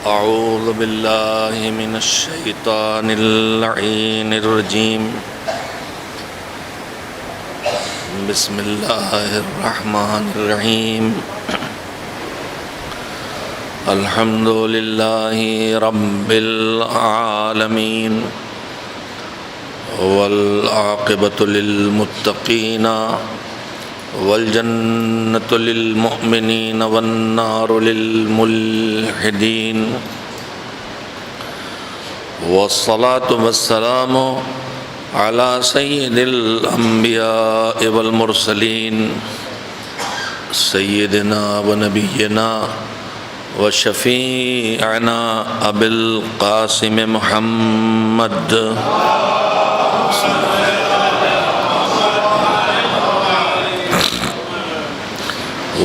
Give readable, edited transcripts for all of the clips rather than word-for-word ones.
أعوذ بالله من الشيطان اللعين الرجيم. بسم الله الرحمن الرحيم. الحمد لله رب العالمين والعاقبة للمتقين والجنة للمؤمنين والنار للملحدين، والصلاة والسلام على سيد الأنبياء والمرسلين سيدنا ونبينا وشفيعنا أبي القاسم محمد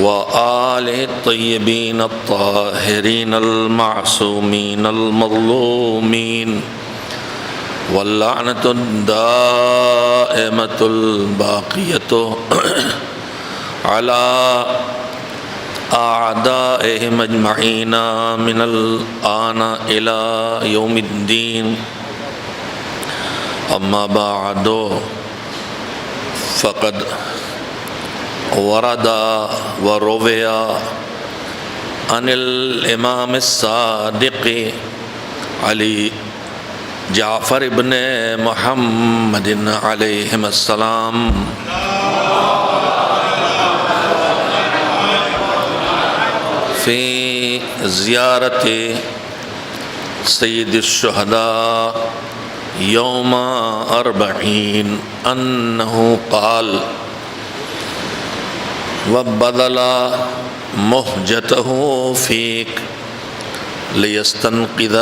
وآله الطيبين الطاهرين المعصومين المظلومين، واللعنة الدائمة الباقية على أعدائهم أجمعين من الآن إلى يوم الدين. أما بعد، فقد ورد وروي عن الإمام الصادق علي جعفر بن محمد عليهم السلام في زيارة سيد الشهداء يوم 40 أنه قال: وبذل مهجته فيك ليستنقذ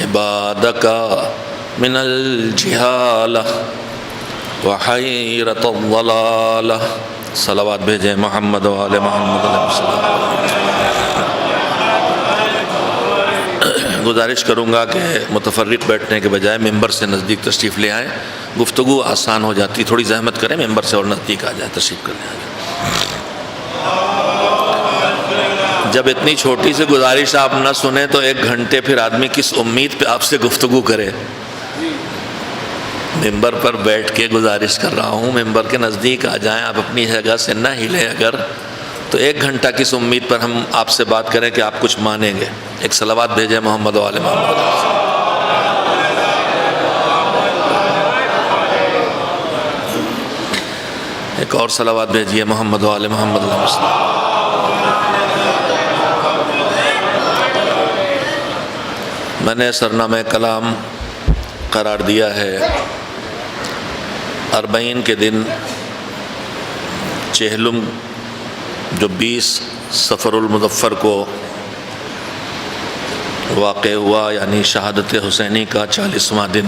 عبادك من الجهالة وحيرة الضلالة. صلوات بھیجیں محمد و آل محمد علیہ السلام. گزارش کروں گا کہ متفرق بیٹھنے کے بجائے ممبر سے نزدیک تشریف لے آئیں، گفتگو آسان ہو جاتی. تھوڑی زحمت کریں، ممبر سے اور نزدیک آ جائیں، تشریف کر لیں. جب اتنی چھوٹی سی گزارش آپ نہ سنیں تو 1 گھنٹے پھر آدمی کس امید پہ آپ سے گفتگو کرے. ممبر پر بیٹھ کے گزارش کر رہا ہوں، ممبر کے نزدیک آ جائیں. آپ اپنی جگہ سے نہ ہلیں اگر تو 1 گھنٹہ کس امید پر ہم آپ سے بات کریں کہ آپ کچھ مانیں گے. ایک صلوات بھیجیں محمد و آل محمد. ایک اور صلوات بھیجیے محمد و آل محمد علیہ السلام. میں نے سرنامہ کلام قرار دیا ہے 40 کے دن چہلم جو 20 صفر المظفر کو واقع ہوا، یعنی شہادت حسینی کا 40واں دن.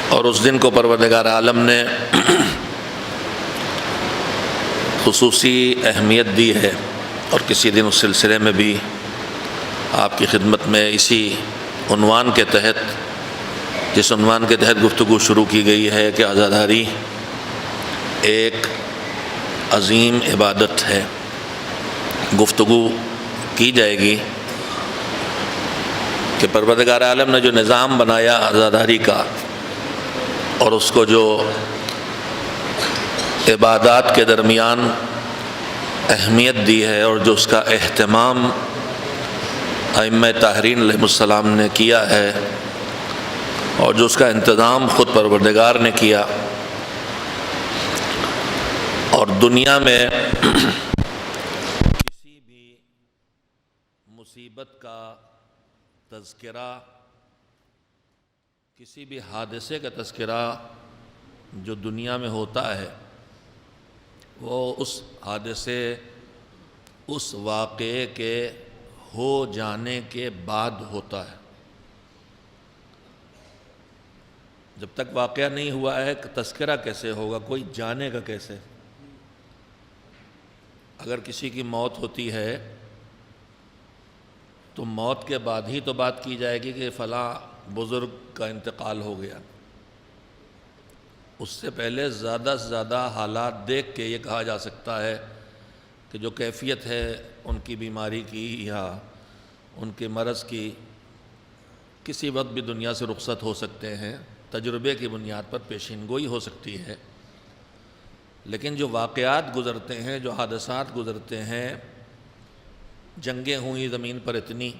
اور اس دن کو پروردگار عالم نے خصوصی اہمیت دی ہے، اور کسی دن اس سلسلے میں بھی آپ کی خدمت میں اسی عنوان کے تحت، جس عنوان کے تحت گفتگو شروع کی گئی ہے کہ عزاداری ایک عظیم عبادت ہے، گفتگو کی جائے گی کہ پروردگار عالم نے جو نظام بنایا عزاداری کا، اور اس کو جو عبادات کے درمیان اہمیت دی ہے، اور جو اس کا اہتمام ائمہ طاہرین علیہ السلام نے کیا ہے، اور جو اس کا انتظام خود پروردگار نے کیا. اور دنیا میں کسی بھی مصیبت کا تذکرہ، کسی بھی حادثے کا تذکرہ جو دنیا میں ہوتا ہے، وہ اس حادثے، اس واقعے کے ہو جانے کے بعد ہوتا ہے. جب تک واقعہ نہیں ہوا ہے تذکرہ کیسے ہوگا؟ کوئی جانے گا کیسے؟ اگر کسی کی موت ہوتی ہے تو موت کے بعد ہی تو بات کی جائے گی کہ فلاں بزرگ کا انتقال ہو گیا. اس سے پہلے زیادہ سے زیادہ حالات دیکھ کے یہ کہا جا سکتا ہے کہ جو کیفیت ہے ان کی بیماری کی یا ان کے مرض کی، کسی وقت بھی دنیا سے رخصت ہو سکتے ہیں، تجربے کی بنیاد پر پیشین گوئی ہو سکتی ہے۔ لیکن جو واقعات گزرتے ہیں، جو حادثات گزرتے ہیں، جنگیں ہوئی زمین پر اتنی،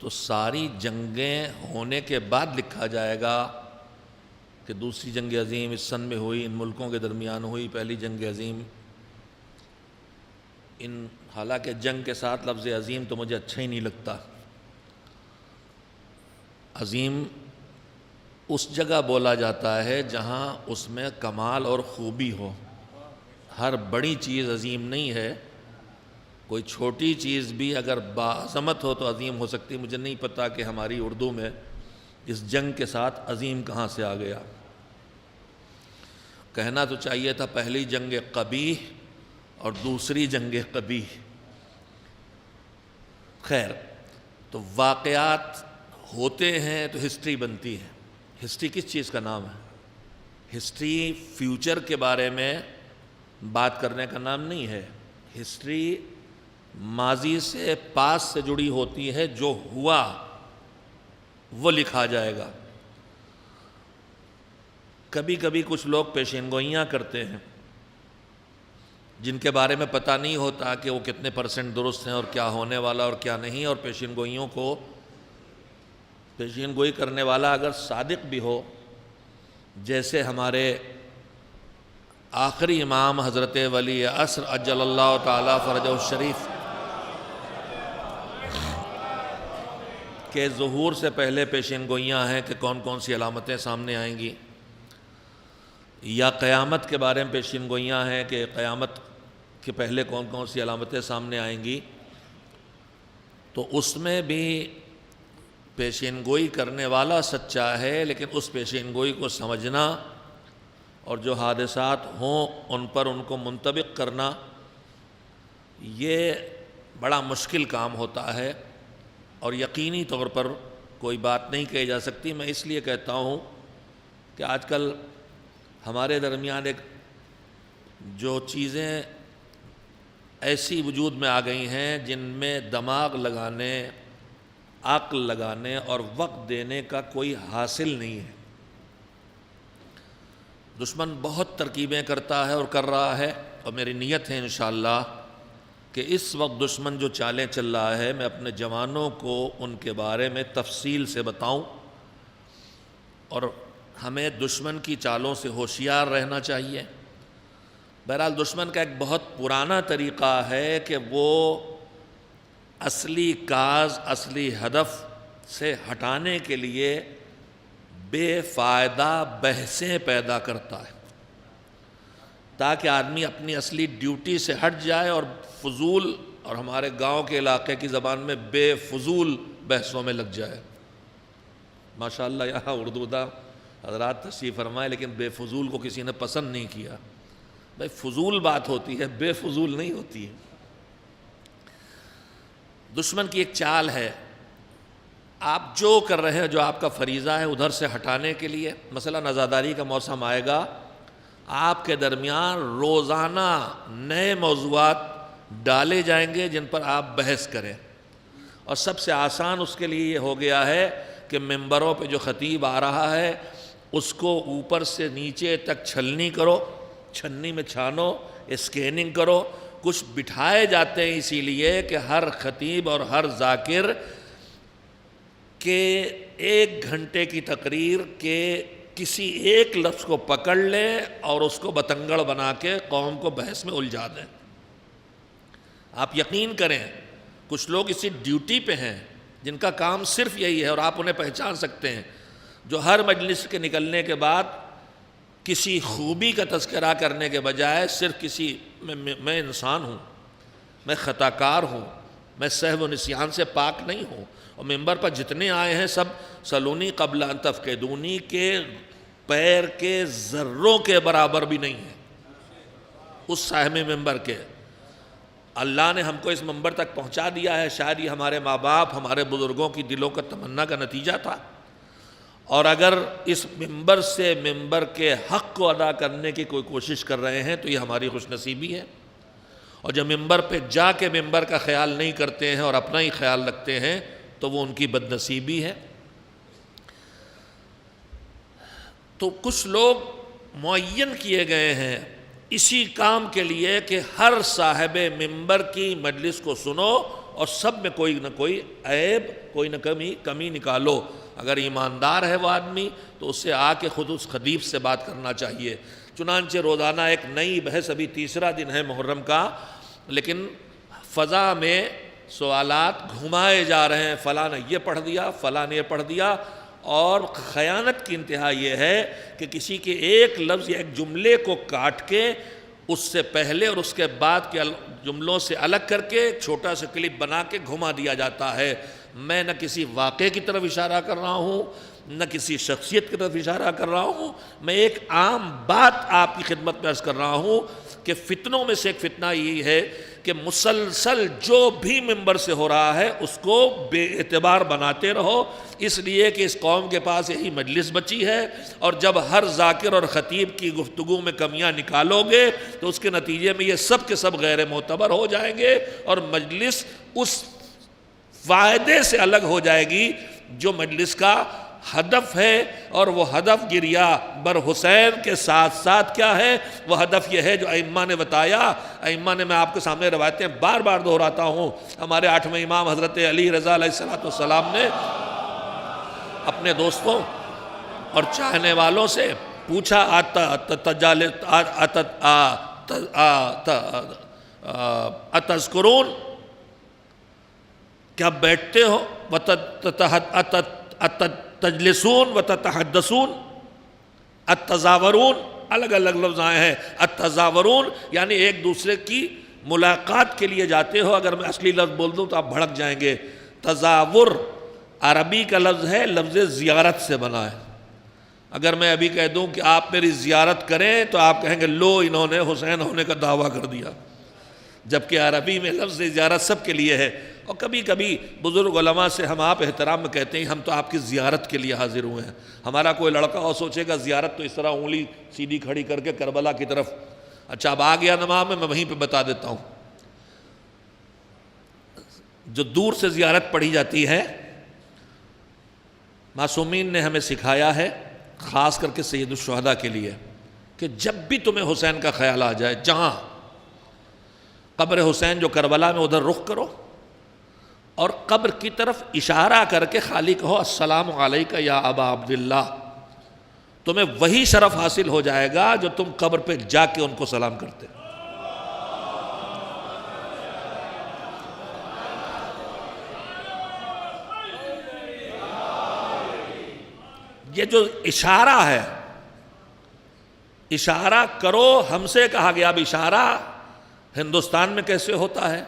تو ساری جنگیں ہونے کے بعد لکھا جائے گا کہ دوسری جنگ عظیم اس سن میں ہوئی، ان ملکوں کے درمیان ہوئی، پہلی جنگ عظیم۔ حالانکہ جنگ کے ساتھ لفظ عظیم تو مجھے اچھا ہی نہیں لگتا۔ عظیم اس جگہ بولا جاتا ہے جہاں اس میں کمال اور خوبی ہو۔ ہر بڑی چیز عظیم نہیں ہے، کوئی چھوٹی چیز بھی اگر باعظمت ہو تو عظیم ہو سکتی۔ مجھے نہیں پتا کہ ہماری اردو میں اس جنگ کے ساتھ عظیم کہاں سے آ گیا۔ کہنا تو چاہیے تھا پہلی جنگ قبیح اور دوسری جنگ قبیح۔ خیر، تو واقعات ہوتے ہیں تو ہسٹری بنتی ہے۔ ہسٹری کس چیز کا نام ہے؟ ہسٹری فیوچر کے بارے میں بات کرنے کا نام نہیں ہے۔ ہسٹری ماضی سے پاس سے جڑی ہوتی ہے، جو ہوا وہ لکھا جائے گا۔ کبھی کبھی کچھ لوگ پیشین گوئیاں کرتے ہیں جن کے بارے میں پتہ نہیں ہوتا کہ وہ کتنے % درست ہیں اور کیا ہونے والا اور کیا نہیں، اور پیشین گوئیوں کو پیشین گوئی کرنے والا اگر صادق بھی ہو، جیسے ہمارے آخری امام حضرت ولی عصر عجل اللہ تعالیٰ فرجہ الشریف کے ظہور سے پہلے پیشین گوئیاں ہیں کہ کون کون سی علامتیں سامنے آئیں گی، یا قیامت کے بارے میں پیشین گوئیاں ہیں کہ قیامت کے پہلے کون کون سی علامتیں سامنے آئیں گی، تو اس میں بھی پیشین گوئی کرنے والا سچا ہے، لیکن اس پیشین گوئی کو سمجھنا اور جو حادثات ہوں ان پر ان کو منطبق کرنا، یہ بڑا مشکل کام ہوتا ہے، اور یقینی طور پر کوئی بات نہیں کہی جا سکتی۔ میں اس لیے کہتا ہوں کہ آج کل ہمارے درمیان ایک جو چیزیں ایسی وجود میں آ گئی ہیں جن میں دماغ لگانے، عقل لگانے اور وقت دینے کا کوئی حاصل نہیں ہے۔ دشمن بہت ترکیبیں کرتا ہے اور کر رہا ہے، اور میری نیت ہے انشاءاللہ کہ اس وقت دشمن جو چالیں چل رہا ہے، میں اپنے جوانوں کو ان کے بارے میں تفصیل سے بتاؤں، اور ہمیں دشمن کی چالوں سے ہوشیار رہنا چاہیے۔ بہرحال دشمن کا ایک بہت پرانا طریقہ ہے کہ وہ اصلی کاز، اصلی ہدف سے ہٹانے کے لیے بے فائدہ بحثیں پیدا کرتا ہے، تاکہ آدمی اپنی اصلی ڈیوٹی سے ہٹ جائے اور فضول، اور ہمارے گاؤں کے علاقے کی زبان میں بے فضول بحثوں میں لگ جائے۔ ماشاءاللہ یہاں اردو دا حضرات تشریف فرمائے، لیکن بے فضول کو کسی نے پسند نہیں کیا۔ بھائی فضول بات ہوتی ہے، بے فضول نہیں ہوتی ہے۔ دشمن کی ایک چال ہے، آپ جو کر رہے ہیں، جو آپ کا فریضہ ہے، ادھر سے ہٹانے کے لیے، مثلا عزاداری کا موسم آئے گا، آپ کے درمیان روزانہ نئے موضوعات ڈالے جائیں گے جن پر آپ بحث کریں، اور سب سے آسان اس کے لیے یہ ہو گیا ہے کہ ممبروں پہ جو خطیب آ رہا ہے اس کو اوپر سے نیچے تک چھلنی کرو، چھنی میں چھانو، اسکیننگ کرو۔ کچھ بٹھائے جاتے ہیں اسی لیے کہ ہر خطیب اور ہر ذاکر کے 1 گھنٹے کی تقریر کے کسی ایک لفظ کو پکڑ لے اور اس کو بتنگڑ بنا کے قوم کو بحث میں الجھا دیں۔ آپ یقین کریں، کچھ لوگ اسی ڈیوٹی پہ ہیں جن کا کام صرف یہی ہے، اور آپ انہیں پہچان سکتے ہیں، جو ہر مجلس کے نکلنے کے بعد کسی خوبی کا تذکرہ کرنے کے بجائے صرف میں انسان ہوں، میں خطا کار ہوں، میں سہو و نسیان سے پاک نہیں ہوں، اور ممبر پر جتنے آئے ہیں سب سلونی قبل ان تفقدونی کے پیر کے ذروں کے برابر بھی نہیں ہیں اس صاحب ممبر کے۔ اللہ نے ہم کو اس ممبر تک پہنچا دیا ہے، شاید یہ ہمارے ماں باپ، ہمارے بزرگوں کی دلوں کا تمنا کا نتیجہ تھا، اور اگر اس ممبر سے ممبر کے حق کو ادا کرنے کی کوئی کوشش کر رہے ہیں تو یہ ہماری خوش نصیبی ہے۔ اور جب ممبر پہ جا کے ممبر کا خیال نہیں کرتے ہیں اور اپنا ہی خیال رکھتے ہیں تو وہ ان کی بد نصیبی ہے۔ تو کچھ لوگ معین کیے گئے ہیں اسی کام کے لیے کہ ہر صاحب ممبر کی مجلس کو سنو اور سب میں کوئی نہ کوئی عیب، کوئی نہ کمی نکالو۔ اگر ایماندار ہے وہ آدمی تو اس سے آ کے خود اس خطیب سے بات کرنا چاہیے۔ چنانچہ روزانہ ایک نئی بحث، ابھی تیسرا دن ہے محرم کا، لیکن فضا میں سوالات گھمائے جا رہے ہیں، فلاں نے یہ پڑھ دیا، فلاں نے یہ پڑھ دیا، اور خیانت کی انتہا یہ ہے کہ کسی کے ایک لفظ یا ایک جملے کو کاٹ کے اس سے پہلے اور اس کے بعد کے جملوں سے الگ کر کے ایک چھوٹا سا کلپ بنا کے گھما دیا جاتا ہے۔ میں نہ کسی واقعے کی طرف اشارہ کر رہا ہوں، نہ کسی شخصیت کی طرف اشارہ کر رہا ہوں، میں ایک عام بات آپ کی خدمت میں عرض کر رہا ہوں کہ فتنوں میں سے ایک فتنہ یہی ہے کہ مسلسل جو بھی ممبر سے ہو رہا ہے اس کو بے اعتبار بناتے رہو، اس لیے کہ اس قوم کے پاس یہی مجلس بچی ہے، اور جب ہر ذاکر اور خطیب کی گفتگو میں کمیاں نکالو گے تو اس کے نتیجے میں یہ سب کے سب غیر معتبر ہو جائیں گے اور مجلس اس فائدے سے الگ ہو جائے گی جو مجلس کا ہدف ہے، اور وہ ہدف گریہ بر حسین کے ساتھ ساتھ کیا ہے؟ وہ ہدف یہ ہے جو ائمہ نے بتایا۔ ائمہ نے، میں آپ کے سامنے روایتیں بار بار دہراتا ہوں، ہمارے 8ویں امام حضرت علی رضا علیہ السلام نے اپنے دوستوں اور چاہنے والوں سے پوچھا، اتذکرون، کیا بیٹھتے ہو؟ تجلسون و تتحدثون، التزاورون، الگ الگ لفظ آئے ہیں۔ التزاورون یعنی ایک دوسرے کی ملاقات کے لیے جاتے ہو۔ اگر میں اصلی لفظ بول دوں تو آپ بھڑک جائیں گے۔ تزاور عربی کا لفظ ہے، لفظ زیارت سے بنا ہے۔ اگر میں ابھی کہہ دوں کہ آپ میری زیارت کریں تو آپ کہیں گے لو انہوں نے حسین ہونے کا دعویٰ کر دیا، جبکہ عربی میں لفظ زیارت سب کے لیے ہے۔ اور کبھی کبھی بزرگ علماء سے ہم آپ احترام میں کہتے ہیں ہم تو آپ کی زیارت کے لیے حاضر ہوئے ہیں۔ ہمارا کوئی لڑکا ہو سوچے گا زیارت تو اس طرح انگلی سیدھی کھڑی کر کے کربلا کی طرف، اچھا اب آ گیا نماز میں وہیں پہ بتا دیتا ہوں۔ جو دور سے زیارت پڑھی جاتی ہے، معصومین نے ہمیں سکھایا ہے، خاص کر کے سید الشہداء کے لیے، کہ جب بھی تمہیں حسین کا خیال آ جائے، جہاں قبر حسین جو کربلا میں ادھر رخ کرو اور قبر کی طرف اشارہ کر کے خالی کہو السلام علیکہ یا ابا عبداللہ، تمہیں وہی شرف حاصل ہو جائے گا جو تم قبر پہ جا کے ان کو سلام کرتے۔ یہ جو اشارہ ہے، اشارہ کرو، ہم سے کہا گیا۔ اب اشارہ ہندوستان میں کیسے ہوتا ہے،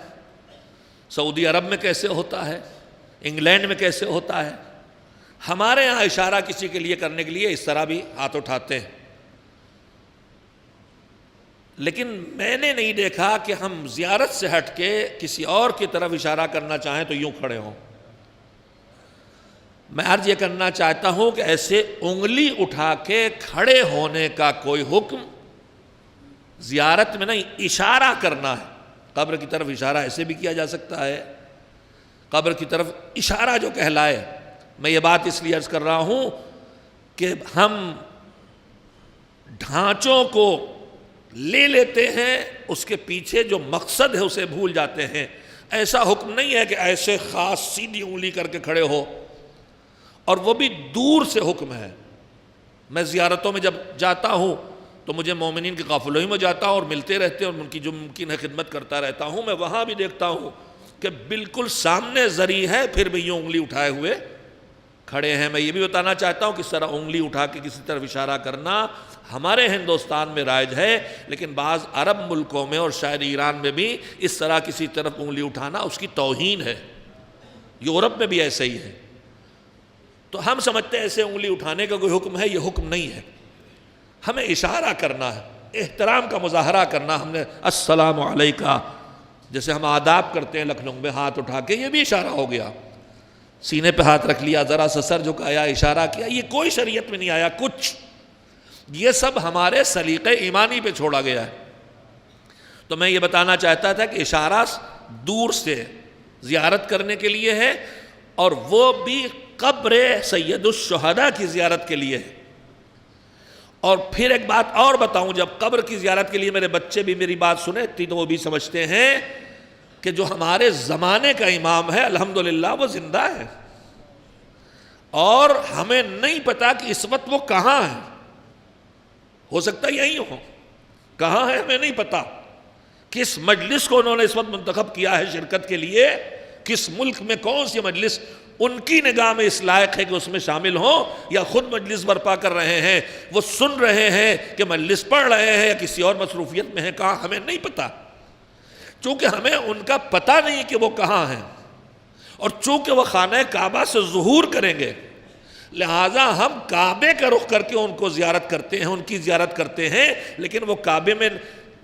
سعودی عرب میں کیسے ہوتا ہے، انگلینڈ میں کیسے ہوتا ہے، ہمارے ہاں اشارہ کسی کے لیے کرنے کے لیے اس طرح بھی ہاتھ اٹھاتے ہیں۔ لیکن میں نے نہیں دیکھا کہ ہم زیارت سے ہٹ کے کسی اور کی طرف اشارہ کرنا چاہیں تو یوں کھڑے ہوں۔ میں عرض یہ کرنا چاہتا ہوں کہ ایسے انگلی اٹھا کے کھڑے ہونے کا کوئی حکم زیارت میں نہیں، اشارہ کرنا ہے۔ قبر کی طرف اشارہ ایسے بھی کیا جا سکتا ہے، قبر کی طرف اشارہ جو کہلائے۔ میں یہ بات اس لیے عرض کر رہا ہوں کہ ہم ڈھانچوں کو لے لیتے ہیں، اس کے پیچھے جو مقصد ہے اسے بھول جاتے ہیں۔ ایسا حکم نہیں ہے کہ ایسے خاص سیدھی انگلی کر کے کھڑے ہو، اور وہ بھی دور سے حکم ہے۔ میں زیارتوں میں جب جاتا ہوں تو مجھے مومنین کے قافلوں ہی میں جاتا ہوں اور ملتے رہتے ہیں اور ان کی جو ممکن ہے خدمت کرتا رہتا ہوں۔ میں وہاں بھی دیکھتا ہوں کہ بالکل سامنے زری ہے، پھر بھی یوں انگلی اٹھائے ہوئے کھڑے ہیں۔ میں یہ بھی بتانا چاہتا ہوں کس طرح انگلی اٹھا کے کسی طرف اشارہ کرنا ہمارے ہندوستان میں رائج ہے، لیکن بعض عرب ملکوں میں اور شاید ایران میں بھی اس طرح کسی طرف انگلی اٹھانا اس کی توہین ہے۔ یورپ میں بھی ایسے ہی ہے۔ تو ہم سمجھتے ہیں ایسے انگلی اٹھانے کا کوئی حکم ہے، یہ حکم نہیں ہے۔ ہمیں اشارہ کرنا ہے، احترام کا مظاہرہ کرنا۔ ہم نے السلام علیکہ جیسے ہم آداب کرتے ہیں لکھنؤ میں ہاتھ اٹھا کے، یہ بھی اشارہ ہو گیا۔ سینے پہ ہاتھ رکھ لیا، ذرا سا سر جھکایا، اشارہ کیا، یہ کوئی شریعت میں نہیں آیا کچھ۔ یہ سب ہمارے سلیقے ایمانی پہ چھوڑا گیا ہے۔ تو میں یہ بتانا چاہتا تھا کہ اشارہ دور سے زیارت کرنے کے لیے ہے، اور وہ بھی قبر سید الشہداء کی زیارت کے لیے ہے۔ اور پھر ایک بات اور بتاؤں، جب قبر کی زیارت کے لیے میرے بچے بھی میری بات سنیں تو وہ بھی سمجھتے ہیں کہ جو ہمارے زمانے کا امام ہے الحمدللہ وہ زندہ ہے، اور ہمیں نہیں پتا کہ اس وقت وہ کہاں ہے، ہو سکتا یہی ہو، کہاں ہے ہمیں نہیں پتا، کس مجلس کو انہوں نے اس وقت منتخب کیا ہے شرکت کے لیے، کس ملک میں کون سی مجلس ان کی نگاہ میں اس لائق ہے کہ اس میں شامل ہوں، یا خود مجلس برپا کر رہے ہیں، وہ سن رہے ہیں کہ مجلس پڑھ رہے ہیں یا کسی اور مصروفیت میں ہیں، کہاں ہمیں نہیں پتا، چونکہ ہمیں ان کا پتہ نہیں کہ وہ کہاں ہیں، اور چونکہ وہ خانہ کعبہ سے ظہور کریں گے، لہٰذا ہم کعبے کا رخ کر کے ان کو زیارت کرتے ہیں، ان کی زیارت کرتے ہیں، لیکن وہ کعبے میں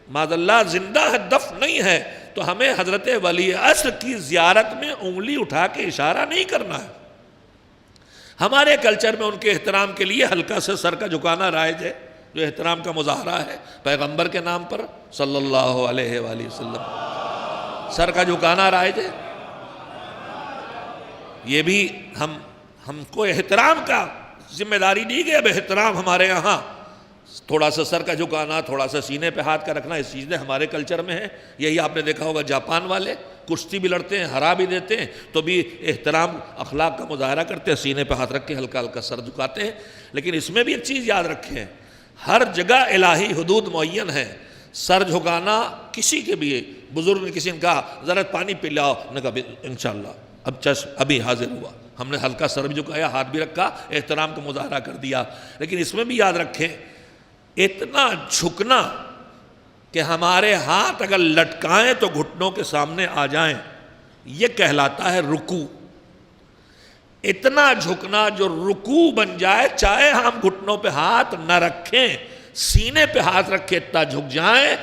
معاذ اللہ زندہ ہے، دفن نہیں ہے، تو ہمیں حضرت ولی عصر کی زیارت میں انگلی اٹھا کے اشارہ نہیں کرنا ہے۔ ہمارے کلچر میں ان کے احترام کے لیے ہلکا سے سر کا جھکانا رائج ہے، جو احترام کا مظاہرہ ہے پیغمبر کے نام پر صلی اللہ علیہ وآلہ وسلم، سر کا جھکانا رائج ہے۔ یہ بھی ہم کو احترام کا ذمہ داری دی گئی، اب احترام ہمارے یہاں تھوڑا سا سر کا جھکانا، تھوڑا سا سینے پہ ہاتھ کا رکھنا، اس چیزیں ہمارے کلچر میں ہیں۔ یہی آپ نے دیکھا ہوگا جاپان والے کشتی بھی لڑتے ہیں، ہرا بھی دیتے ہیں، تو بھی احترام اخلاق کا مظاہرہ کرتے ہیں، سینے پہ ہاتھ رکھ کے ہلکا ہلکا سر جھکاتے ہیں۔ لیکن اس میں بھی ایک چیز یاد رکھیں، ہر جگہ الہی حدود معین ہے، سر جھکانا کسی کے بھی، بزرگ نے کسی نے کہا ذرا پانی پی لاؤ، نے کہا انشاءاللہ اب چشم ابھی حاضر ہوا، ہم نے ہلکا سر بھی جھکایا، ہاتھ بھی رکھا، احترام کا مظاہرہ کر دیا۔ لیکن اس میں بھی یاد رکھیں اتنا جھکنا کہ ہمارے ہاتھ اگر لٹکائیں تو گھٹنوں کے سامنے آ جائیں، یہ کہلاتا ہے رکوع۔ اتنا جھکنا جو رکوع بن جائے، چاہے ہم گھٹنوں پہ ہاتھ نہ رکھیں، سینے پہ ہاتھ رکھے اتنا جھک جائیں،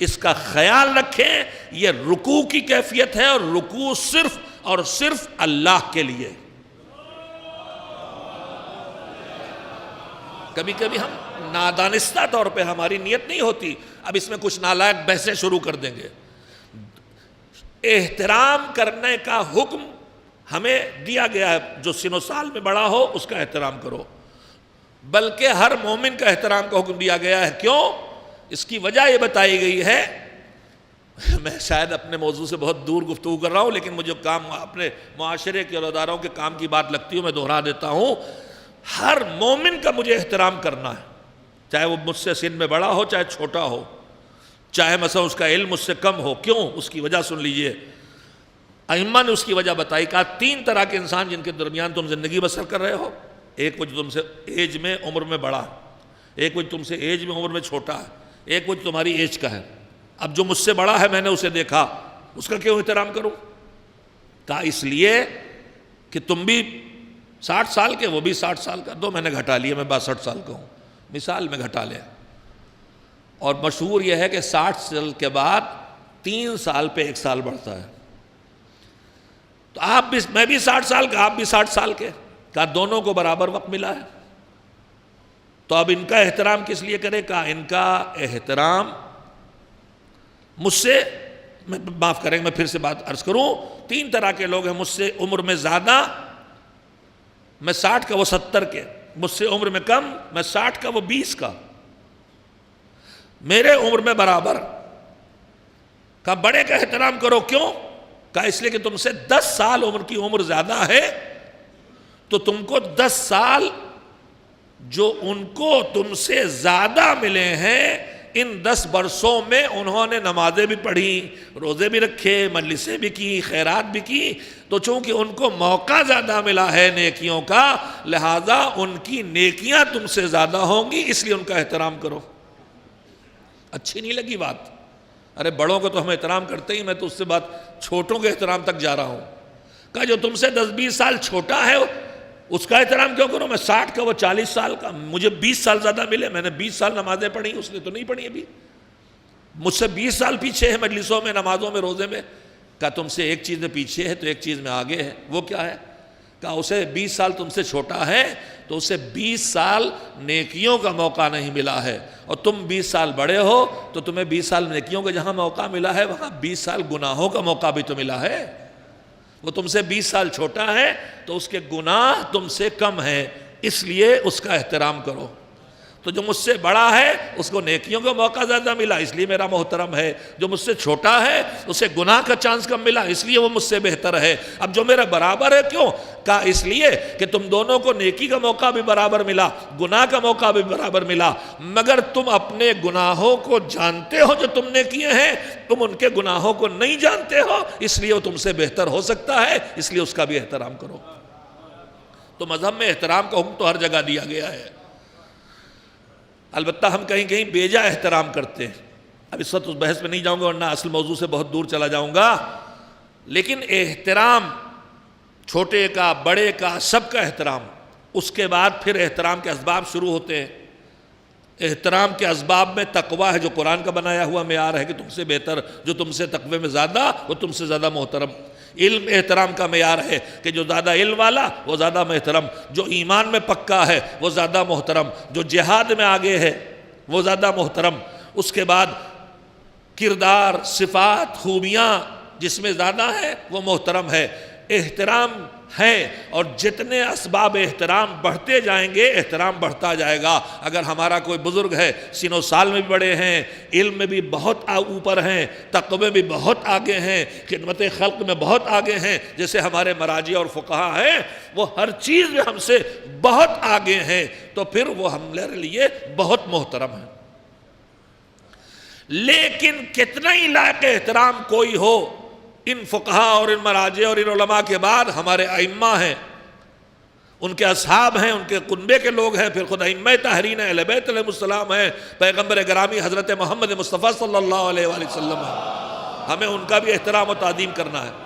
اس کا خیال رکھیں، یہ رکوع کی کیفیت ہے، اور رکوع صرف اور صرف اللہ کے لیے۔ کبھی کبھی ہم نادانستہ طور پہ ہماری نیت نہیں ہوتی، اب اس میں کچھ نالائق بحثیں شروع کر دیں گے۔ احترام کرنے کا حکم ہمیں دیا گیا ہے، جو سن و سال میں بڑا ہو اس کا احترام کرو، بلکہ ہر مومن کا احترام کا حکم دیا گیا ہے۔ کیوں؟ اس کی وجہ یہ بتائی گئی ہے، میں شاید اپنے موضوع سے بہت دور گفتگو کر رہا ہوں، لیکن مجھے کام اپنے معاشرے کے اداروں کے کام کی بات لگتی ہوں، میں دہرا دیتا ہوں۔ ہر مومن کا مجھے احترام کرنا ہے، چاہے وہ مجھ سے سن میں بڑا ہو چاہے چھوٹا ہو، چاہے مثلا اس کا علم مجھ سے کم ہو۔ کیوں؟ اس کی وجہ سن لیجئے، ائمہ نے اس کی وجہ بتائی، کہا تین طرح کے انسان جن کے درمیان تم زندگی بسر کر رہے ہو، ایک وہ جو تم سے ایج میں عمر میں بڑا ہے، ایک وہ جو تم سے ایج میں عمر میں چھوٹا ہے، ایک وہ جو تمہاری ایج کا ہے۔ اب جو مجھ سے بڑا ہے میں نے اسے دیکھا، اس کا کیوں احترام کروں؟ کہا اس لیے کہ تم بھی 60 سال کے، وہ بھی 60 سال کا، دو میں نے گھٹا لیا، میں 62 سال کا ہوں، مثال میں گھٹا لیا۔ اور مشہور یہ ہے کہ 60 سال کے بعد 3 سال پہ 1 سال بڑھتا ہے، تو آپ بھی، میں بھی 60 سال کا، آپ بھی 60 سال کے، کہا دونوں کو برابر وقت ملا ہے، تو اب ان کا احترام کس لیے کرے؟ کہا ان کا احترام مجھ سے، معاف کریں میں پھر سے بات عرض کروں، 3 طرح کے لوگ ہیں، مجھ سے عمر میں زیادہ، میں 60 کا وہ 70 کے، مجھ سے عمر میں کم، میں 60 کا وہ 20 کا، میرے عمر میں برابر۔ کہا بڑے کا احترام کرو، کیوں؟ کہا اس لیے کہ تم سے 10 سال عمر کی عمر زیادہ ہے، تو تم کو 10 سال جو ان کو تم سے زیادہ ملے ہیں، ان 10 برسوں میں انہوں نے نمازیں بھی پڑھی، روزے بھی رکھے، مجلسیں بھی کی، خیرات بھی کی، تو چونکہ ان کو موقع زیادہ ملا ہے نیکیوں کا، لہذا ان کی نیکیاں تم سے زیادہ ہوں گی، اس لیے ان کا احترام کرو۔ اچھی نہیں لگی بات؟ ارے بڑوں کو تو ہم احترام کرتے ہی، میں تو اس سے بات چھوٹوں کے احترام تک جا رہا ہوں۔ کہا جو تم سے 10-20 سال چھوٹا ہے اس کا احترام کیوں کرو؟ میں 60 کا وہ 40 سال کا، مجھے 20 سال زیادہ ملے، میں نے 20 سال نمازیں پڑھی، اس نے تو نہیں پڑھی ابھی، مجھ سے 20 سال پیچھے ہے مجلسوں میں، نمازوں میں، روزے میں۔ کہا تم سے ایک چیز میں پیچھے ہے تو ایک چیز میں آگے ہے، وہ کیا ہے؟ کہا اسے 20 سال تم سے چھوٹا ہے تو اسے 20 سال نیکیوں کا موقع نہیں ملا ہے، اور تم 20 سال بڑے ہو تو تمہیں 20 سال نیکیوں کا جہاں موقع ملا ہے وہاں 20 سال گناہوں کا موقع بھی تو ملا ہے۔ وہ تم سے 20 سال چھوٹا ہے تو اس کے گناہ تم سے کم ہیں، اس لیے اس کا احترام کرو۔ تو جو مجھ سے بڑا ہے اس کو نیکیوں کا موقع زیادہ ملا، اس لیے میرا محترم ہے۔ جو مجھ سے چھوٹا ہے اسے گناہ کا چانس کم ملا، اس لیے وہ مجھ سے بہتر ہے۔ اب جو میرا برابر ہے، کیوں؟ کہا اس لیے کہ تم دونوں کو نیکی کا موقع بھی برابر ملا، گناہ کا موقع بھی برابر ملا، مگر تم اپنے گناہوں کو جانتے ہو جو تم نے کیے ہیں، تم ان کے گناہوں کو نہیں جانتے ہو، اس لیے وہ تم سے بہتر ہو سکتا ہے، اس لیے اس کا بھی احترام کرو۔ تو مذہب میں احترام کا حکم تو ہر جگہ دیا گیا ہے، البتہ ہم کہیں کہیں بیجا احترام کرتے ہیں۔ اب اس وقت اس بحث میں نہیں جاؤں گا ورنہ اصل موضوع سے بہت دور چلا جاؤں گا، لیکن احترام چھوٹے کا، بڑے کا، سب کا احترام، اس کے بعد پھر احترام کے اسباب شروع ہوتے ہیں۔ احترام کے اسباب میں تقویٰ ہے جو قرآن کا بنایا ہوا معیار ہے کہ تم سے بہتر جو تم سے تقوی میں زیادہ وہ تم سے زیادہ محترم۔ علم احترام کا معیار ہے کہ جو زیادہ علم والا وہ زیادہ محترم، جو ایمان میں پکا ہے وہ زیادہ محترم، جو جہاد میں آگے ہے وہ زیادہ محترم۔ اس کے بعد کردار، صفات، خوبیاں جس میں زیادہ ہے وہ محترم ہے۔ احترام ہے، اور جتنے اسباب احترام بڑھتے جائیں گے احترام بڑھتا جائے گا۔ اگر ہمارا کوئی بزرگ ہے، سن و سال میں بھی بڑے ہیں، علم میں بھی بہت اوپر ہیں، تقوی میں بھی بہت آگے ہیں، خدمت خلق میں بہت آگے ہیں، جیسے ہمارے مراجع اور فقہا ہیں، وہ ہر چیز میں ہم سے بہت آگے ہیں، تو پھر وہ ہمارے لیے بہت محترم ہیں۔ لیکن کتنا ہی لائق احترام کوئی ہو، ان فقہا اور ان مراجع اور ان علماء کے بعد ہمارے ائمہ ہیں، ان کے اصحاب ہیں، ان کے کنبے کے لوگ ہیں، پھر خود ائمہ طاہرین اہل بیت علیہ السلام ہیں، پیغمبر گرامی حضرت محمد مصطفیٰ صلی اللہ علیہ وآلہ وسلم ہیں۔ ہمیں ان کا بھی احترام و تعظیم کرنا ہے۔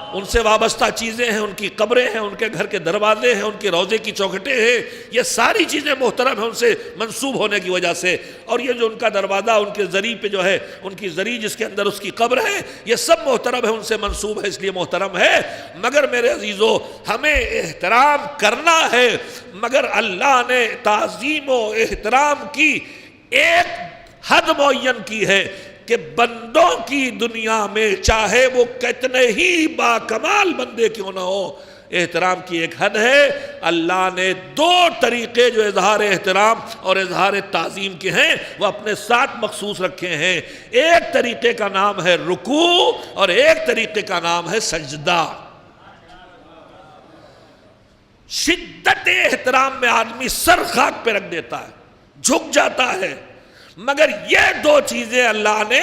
ان سے وابستہ چیزیں ہیں، ان کی قبریں ہیں، ان کے گھر کے دروازے ہیں، ان کے روضے کی چوکھٹیں ہیں، یہ ساری چیزیں محترم ہیں ان سے منسوب ہونے کی وجہ سے۔ اور یہ جو ان کا دروازہ، ان کے زری پہ جو ہے، ان کی زری جس کے اندر اس کی قبر ہے، یہ سب محترم ہے، ان سے منسوب ہے، اس لیے محترم ہے۔ مگر میرے عزیزو، ہمیں احترام کرنا ہے، مگر اللہ نے تعظیم و احترام کی ایک حد معین کی ہے کہ بندوں کی دنیا میں چاہے وہ کتنے ہی باکمال بندے کیوں نہ ہو، احترام کی ایک حد ہے۔ اللہ نے 2 طریقے جو اظہار احترام اور اظہار تعظیم کے ہیں وہ اپنے ساتھ مخصوص رکھے ہیں۔ ایک طریقے کا نام ہے رکوع اور ایک طریقے کا نام ہے سجدہ۔ شدت احترام میں آدمی سر خاک پہ رکھ دیتا ہے، جھک جاتا ہے، مگر یہ 2 چیزیں اللہ نے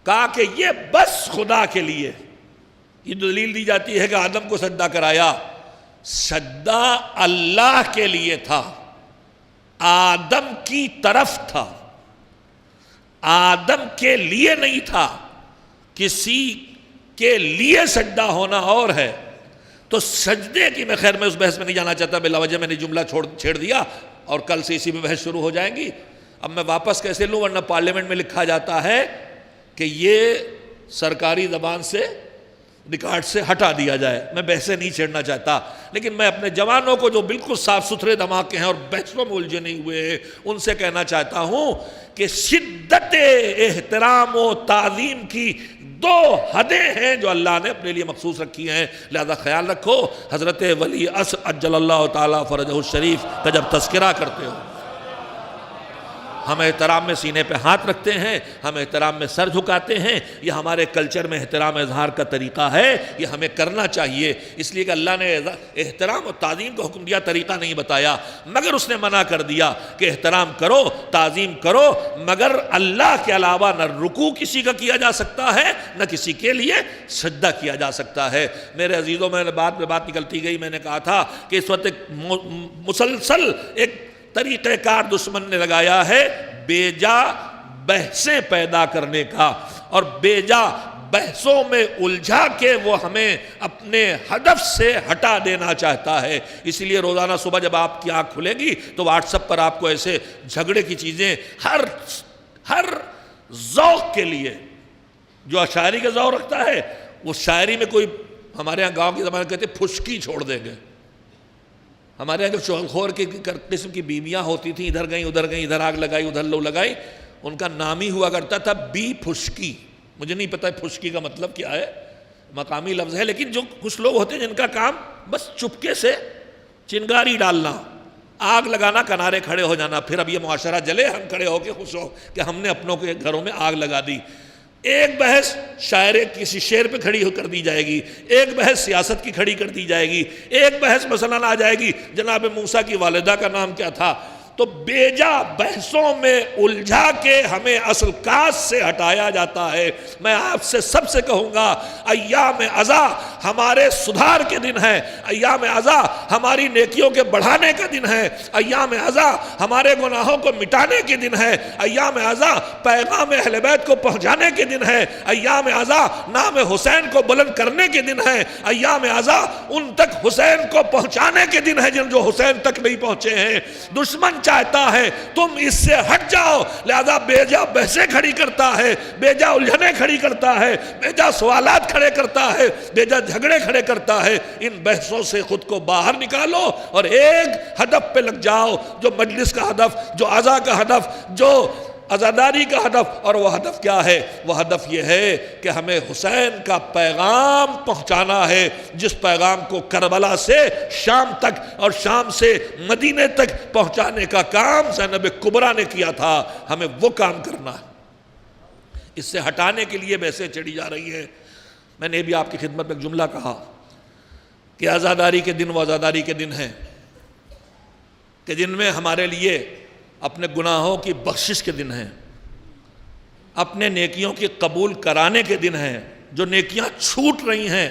کہا کہ یہ بس خدا کے لیے۔ یہ دلیل دی جاتی ہے کہ آدم کو سجدہ کرایا، سجدہ اللہ کے لیے تھا، آدم کی طرف تھا، آدم کے لیے نہیں تھا۔ کسی کے لیے سجدہ ہونا اور ہے۔ تو سجدے کی، میں خیر میں اس بحث میں نہیں جانا چاہتا، بلا وجہ میں نے جملہ چھیڑ دیا اور کل سے اسی میں بحث شروع ہو جائیں گی۔ اب میں واپس کیسے لوں، ورنہ پارلیمنٹ میں لکھا جاتا ہے کہ یہ سرکاری زبان سے ریکارڈ سے ہٹا دیا جائے۔ میں بحثیں نہیں چھیڑنا چاہتا، لیکن میں اپنے جوانوں کو جو بالکل صاف ستھرے دماغ کے ہیں اور بحثوں میں الجھے نہیں ہوئے ہیں ان سے کہنا چاہتا ہوں کہ شدت احترام و تعظیم کی 2 حدیں ہیں جو اللہ نے اپنے لیے مخصوص رکھی ہیں، لہذا خیال رکھو۔ حضرت ولی عصر عجل اللہ تعالیٰ فرجہ الشریف کا جب تذکرہ کرتے ہو، ہم احترام میں سینے پہ ہاتھ رکھتے ہیں، ہم احترام میں سر جھکاتے ہیں، یہ ہمارے کلچر میں احترام اظہار کا طریقہ ہے، یہ ہمیں کرنا چاہیے۔ اس لیے کہ اللہ نے احترام اور تعظیم کا حکم دیا، طریقہ نہیں بتایا، مگر اس نے منع کر دیا کہ احترام کرو، تعظیم کرو، مگر اللہ کے علاوہ نہ رکوع کسی کا کیا جا سکتا ہے، نہ کسی کے لیے سجدہ کیا جا سکتا ہے۔ میرے عزیزوں، میں نے بات نکلتی گئی، میں نے کہا تھا کہ اس وقت مسلسل ایک طریقہ کار دشمن نے لگایا ہے بیجا بحثیں پیدا کرنے کا، اور بیجا بحثوں میں الجھا کے وہ ہمیں اپنے ہدف سے ہٹا دینا چاہتا ہے۔ اس لیے روزانہ صبح جب آپ کی آنکھ کھلے گی تو واٹس ایپ پر آپ کو ایسے جھگڑے کی چیزیں، ہر ذوق کے لیے، جو شاعری کا ذوق رکھتا ہے وہ شاعری میں کوئی، ہمارے ہاں گاؤں کی زبان کہتے ہیں پھشکی چھوڑ دیں گے، ہمارے یہاں جو چغلخور کی قسم کی بیویاں ہوتی تھیں، ادھر گئیں ادھر آگ لگائی ادھر لو لگائی، ان کا نام ہی ہوا کرتا تھا بی پھشکی. مجھے نہیں پتا پھشکی کا مطلب کیا ہے، مقامی لفظ ہے، لیکن جو کچھ لوگ ہوتے ہیں جن کا کام بس چپکے سے چنگاری ڈالنا، آگ لگانا، کنارے کھڑے ہو جانا، پھر اب یہ معاشرہ جلے ہم کھڑے ہو کے خوش ہو کہ ہم نے اپنوں کے گھروں میں آگ لگا دی. ایک بحث شاعر کسی شعر پہ کھڑی ہو کر دی جائے گی، ایک بحث سیاست کی کھڑی کر دی جائے گی، ایک بحث مثلاً آ جائے گی جناب موسیٰ کی والدہ کا نام کیا تھا. تو بیجا بحثوں میں الجھا کے ہمیں اصل کاز سے ہٹایا جاتا ہے. میں آپ سے سب سے کہوں گا، ایام عزا ہمارے سدھار کے دن ہیں، ایام عزا ہماری نیکیوں کے بڑھانے کا دن ہے، ایام عزا ہمارے گناہوں کو مٹانے کے دن ہے، ایام عزا پیغام اہل بیت کو پہنچانے کے دن ہے، ایام عزا نام حسین کو بلند کرنے کے دن ہے، ایام عزا ان تک حسین کو پہنچانے کے دن ہے جن جو حسین تک نہیں پہنچے ہیں. دشمن چاہتا ہے تم اس سے ہٹ جاؤ، لہذا بیجا بحثیں کھڑی کرتا ہے، بیجا الجھنیں کھڑی کرتا ہے، بیجا سوالات کھڑے کرتا ہے، بیجا جھگڑے کھڑے کرتا ہے. ان بحثوں سے خود کو باہر نکالو اور ایک ہدف پہ لگ جاؤ، جو مجلس کا ہدف، جو عزا کا ہدف، جو عزاداری کا ہدف. اور وہ ہدف کیا ہے؟ وہ ہدف یہ ہے کہ ہمیں حسین کا پیغام پہنچانا ہے، جس پیغام کو کربلا سے شام تک اور شام سے مدینے تک پہنچانے کا کام زینب کبریٰ نے کیا تھا. ہمیں وہ کام کرنا ہے. اس سے ہٹانے کے لیے بحثیں چڑھی جا رہی ہیں. میں نے بھی آپ کی خدمت میں ایک جملہ کہا کہ عزاداری کے دن وہ عزاداری کے دن ہیں کہ جن میں ہمارے لیے اپنے گناہوں کی بخشش کے دن ہیں، اپنے نیکیوں کی قبول کرانے کے دن ہیں. جو نیکیاں چھوٹ رہی ہیں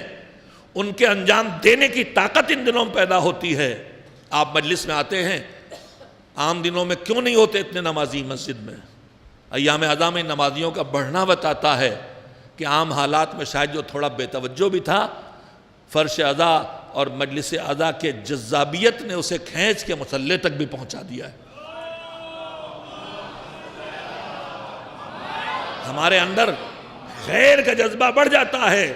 ان کے انجام دینے کی طاقت ان دنوں میں پیدا ہوتی ہے. آپ مجلس میں آتے ہیں، عام دنوں میں کیوں نہیں ہوتے اتنے نمازی مسجد میں؟ ایام عزا میں نمازیوں کا بڑھنا بتاتا ہے کہ عام حالات میں شاید جو تھوڑا بے توجہ بھی تھا، فرش عزا اور مجلس عزا کے جذابیت نے اسے کھینچ کے مصلی تک بھی پہنچا دیا ہے. ہمارے اندر خیر کا جذبہ بڑھ جاتا ہے.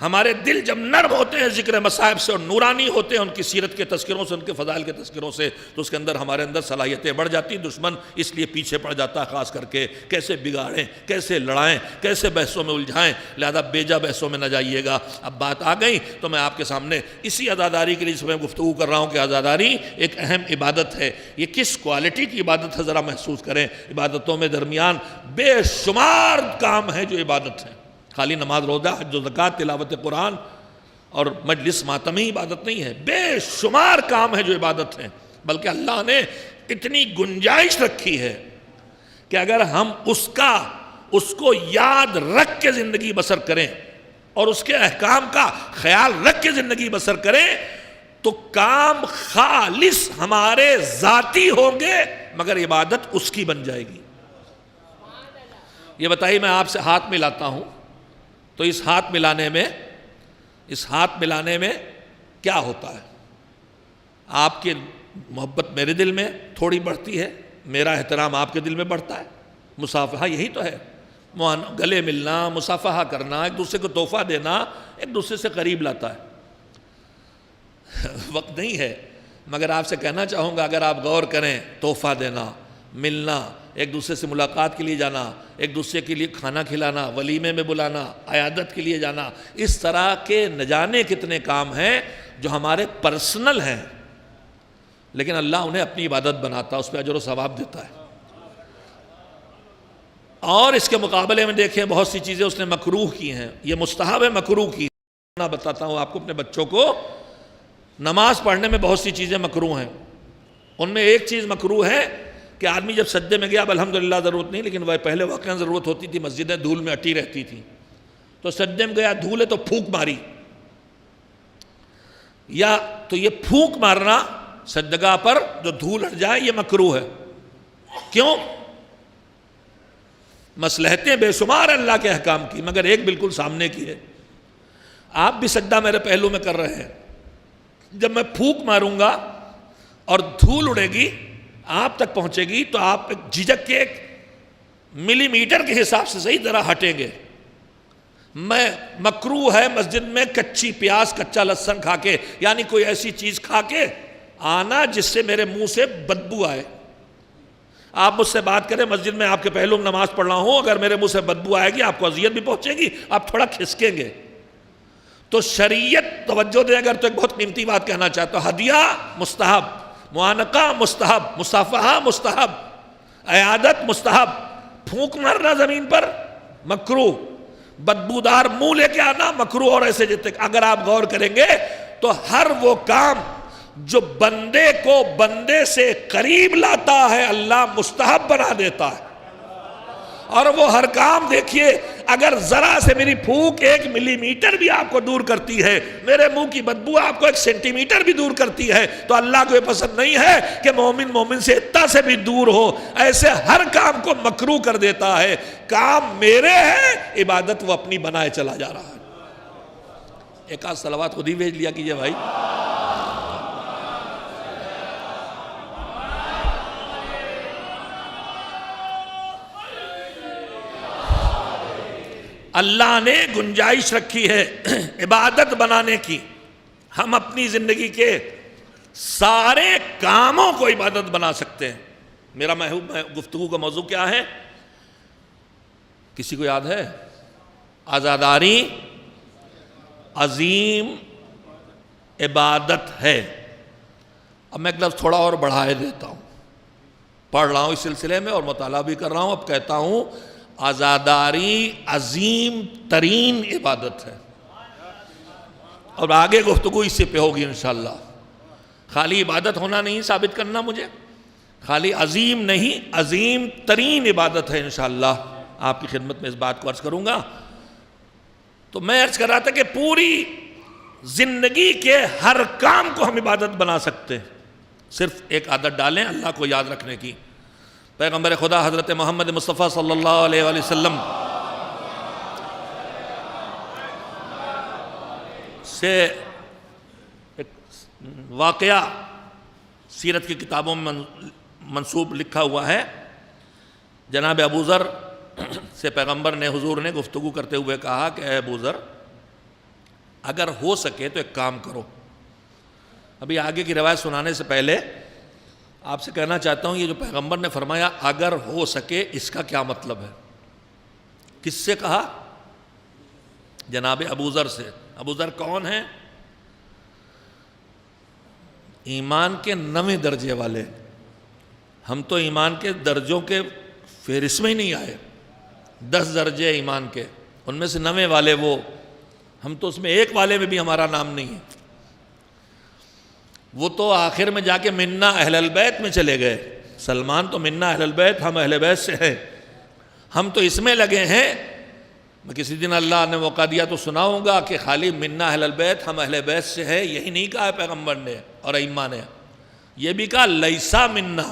ہمارے دل جب نرم ہوتے ہیں ذکر مصائب سے اور نورانی ہوتے ہیں ان کی سیرت کے تذکروں سے، ان کے فضائل کے تذکروں سے، تو اس کے اندر ہمارے اندر صلاحیتیں بڑھ جاتی. دشمن اس لیے پیچھے پڑ جاتا ہے، خاص کر کے کیسے بگاڑیں، کیسے لڑائیں، کیسے بحثوں میں الجھائیں. لہذا بیجا بحثوں میں نہ جائیے گا. اب بات آ گئی تو میں آپ کے سامنے اسی عزاداری کے لیے میں گفتگو کر رہا ہوں کہ عزاداری ایک اہم عبادت ہے. یہ کس کوالٹی کی عبادت ہے ذرا محسوس کریں. عبادتوں میں درمیان بے شمار کام ہیں جو عبادت ہیں. خالی نماز، روزہ، حج و زکوٰۃ، تلاوت قرآن اور مجلس ماتم ہی عبادت نہیں ہے. بے شمار کام ہیں جو عبادت ہیں. بلکہ اللہ نے اتنی گنجائش رکھی ہے کہ اگر ہم اس کو یاد رکھ کے زندگی بسر کریں اور اس کے احکام کا خیال رکھ کے زندگی بسر کریں تو کام خالص ہمارے ذاتی ہوں گے مگر عبادت اس کی بن جائے گی. یہ بتائیے، میں آپ سے ہاتھ ملاتا ہوں تو اس ہاتھ ملانے میں کیا ہوتا ہے؟ آپ کی محبت میرے دل میں تھوڑی بڑھتی ہے، میرا احترام آپ کے دل میں بڑھتا ہے. مصافحہ یہی تو ہے، گلے ملنا، مصافحہ کرنا، ایک دوسرے کو تحفہ دینا ایک دوسرے سے قریب لاتا ہے. وقت نہیں ہے مگر آپ سے کہنا چاہوں گا، اگر آپ غور کریں، تحفہ دینا، ملنا، ایک دوسرے سے ملاقات کے لیے جانا، ایک دوسرے کے لیے کھانا کھلانا، ولیمے میں بلانا، عیادت کے لیے جانا، اس طرح کے نہ جانے کتنے کام ہیں جو ہمارے پرسنل ہیں لیکن اللہ انہیں اپنی عبادت بناتا ہے، اس پہ اجر و ثواب دیتا ہے. اور اس کے مقابلے میں دیکھیں بہت سی چیزیں اس نے مکروہ کی ہیں. یہ مستحب ہے، مکروہ کی. میں بتاتا ہوں آپ کو، اپنے بچوں کو نماز پڑھنے میں بہت سی چیزیں مکروہ ہیں. ان میں ایک چیز مکروہ ہے کہ آدمی جب سجدے میں گیا، اب الحمدللہ ضرورت نہیں، لیکن وہ پہلے واقعاً ضرورت ہوتی تھی، مسجدیں دھول میں اٹی رہتی تھیں، تو سجدے میں گیا، دھول ہے تو پھونک ماری. یا تو یہ پھونک مارنا سجدگاہ پر جو دھول ہٹ جائے یہ مکروہ ہے. کیوں؟ مصلحتیں بے شمار اللہ کے احکام کی، مگر ایک بالکل سامنے کی ہے. آپ بھی سجدہ میرے پہلو میں کر رہے ہیں، جب میں پھونک ماروں گا اور دھول اڑے گی آپ تک پہنچے گی تو آپ جھجک کے ایک ملی میٹر کے حساب سے صحیح طرح ہٹیں گے. میں مکروہ ہے مسجد میں کچی پیاز، کچا لہسن کھا کے، یعنی کوئی ایسی چیز کھا کے آنا جس سے میرے منہ سے بدبو آئے. آپ مجھ سے بات کریں مسجد میں آپ کے پہلو میں نماز پڑھ رہا ہوں, اگر میرے منہ سے بدبو آئے گی آپ کو اذیت بھی پہنچے گی, آپ تھوڑا کھسکیں گے. تو شریعت توجہ دے. اگر تو ایک بہت قیمتی بات کہنا چاہتا ہوں, ہدیہ مستحب, معانقہ مستحب, مصافحہ مستحب, عیادت مستحب, پھونک مارنا زمین پر مکروہ, بدبودار منہ لے کے آنا مکروہ, اور ایسے جتنے. اگر آپ غور کریں گے تو ہر وہ کام جو بندے کو بندے سے قریب لاتا ہے اللہ مستحب بنا دیتا ہے. اور وہ ہر کام دیکھیے, اگر ذرا سے میری پھونک 1 ملی میٹر بھی آپ کو دور کرتی ہے, میرے منہ کی بدبو آپ کو 1 سینٹی میٹر بھی دور کرتی ہے, تو اللہ کو یہ پسند نہیں ہے کہ مومن سے اتنا سے بھی دور ہو. ایسے ہر کام کو مکروہ کر دیتا ہے. کام میرے ہے, عبادت وہ اپنی بنائے چلا جا رہا ہے. ایک آدھ صلوات خود ہی بھیج لیا کیجئے بھائی. اللہ نے گنجائش رکھی ہے عبادت بنانے کی. ہم اپنی زندگی کے سارے کاموں کو عبادت بنا سکتے ہیں. میرا گفتگو کا موضوع کیا ہے, کسی کو یاد ہے؟ عزاداری عظیم عبادت ہے. اب میں ایک لفظ تھوڑا اور بڑھائے دیتا ہوں, پڑھ رہا ہوں اس سلسلے میں اور مطالعہ بھی کر رہا ہوں. اب کہتا ہوں عزاداری عظیم ترین عبادت ہے, اور آگے گفتگو اس سے پہ ہوگی انشاءاللہ. خالی عبادت ہونا نہیں ثابت کرنا مجھے, خالی عظیم نہیں عظیم ترین عبادت ہے انشاءاللہ. آپ کی خدمت میں اس بات کو عرض کروں گا. تو میں عرض کر رہا تھا کہ پوری زندگی کے ہر کام کو ہم عبادت بنا سکتے ہیں, صرف ایک عادت ڈالیں اللہ کو یاد رکھنے کی. پیغمبر خدا حضرت محمد مصطفیٰ صلی اللہ علیہ وآلہ وسلم سے ایک واقعہ سیرت کی کتابوں میں منسوب لکھا ہوا ہے. جناب ابو ذر سے پیغمبر نے حضور نے گفتگو کرتے ہوئے کہا کہ اے ابو ذر, اگر ہو سکے تو ایک کام کرو. ابھی آگے کی روایت سنانے سے پہلے آپ سے کہنا چاہتا ہوں, یہ جو پیغمبر نے فرمایا اگر ہو سکے, اس کا کیا مطلب ہے؟ کس سے کہا؟ جناب ابو ذر سے. ابو ذر کون ہیں؟ ایمان کے 9 درجے والے. ہم تو ایمان کے درجوں کے فہرست میں ہی نہیں آئے. 10 درجے ایمان کے, ان میں سے 9 والے وہ, ہم تو اس میں 1 والے میں بھی ہمارا نام نہیں ہے. وہ تو آخر میں جا کے منا اہل البیت میں چلے گئے. سلمان تو منا اہل البیت, ہم اہل بیت سے ہیں. ہم تو اس میں لگے ہیں. میں کسی دن اللہ نے موقع دیا تو سناؤں گا کہ خالی منا اہل البیت, ہم اہل بیت سے ہیں, یہی نہیں کہا ہے پیغمبر نے اور ائمہ نے. یہ بھی کہا لیسا منا.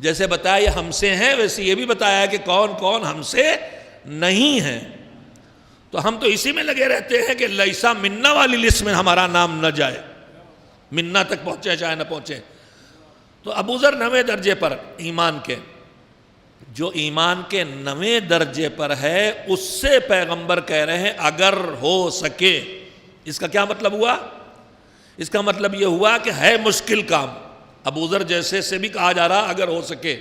جیسے بتایا یہ ہم سے ہیں, ویسے یہ بھی بتایا کہ کون کون ہم سے نہیں ہیں. تو ہم تو اسی میں لگے رہتے ہیں کہ لیسا منا والی لسٹ میں ہمارا نام نہ جائے, منا تک پہنچے چاہے نہ پہنچے. تو ابو ذر 9 درجے پر ایمان کے, جو ایمان کے 9 درجے پر ہے, اس سے پیغمبر کہہ رہے ہیں اگر ہو سکے. اس کا کیا مطلب ہوا؟ اس کا مطلب یہ ہوا کہ ہے مشکل کام. ابو ذر جیسے سے بھی کہا جا رہا اگر ہو سکے,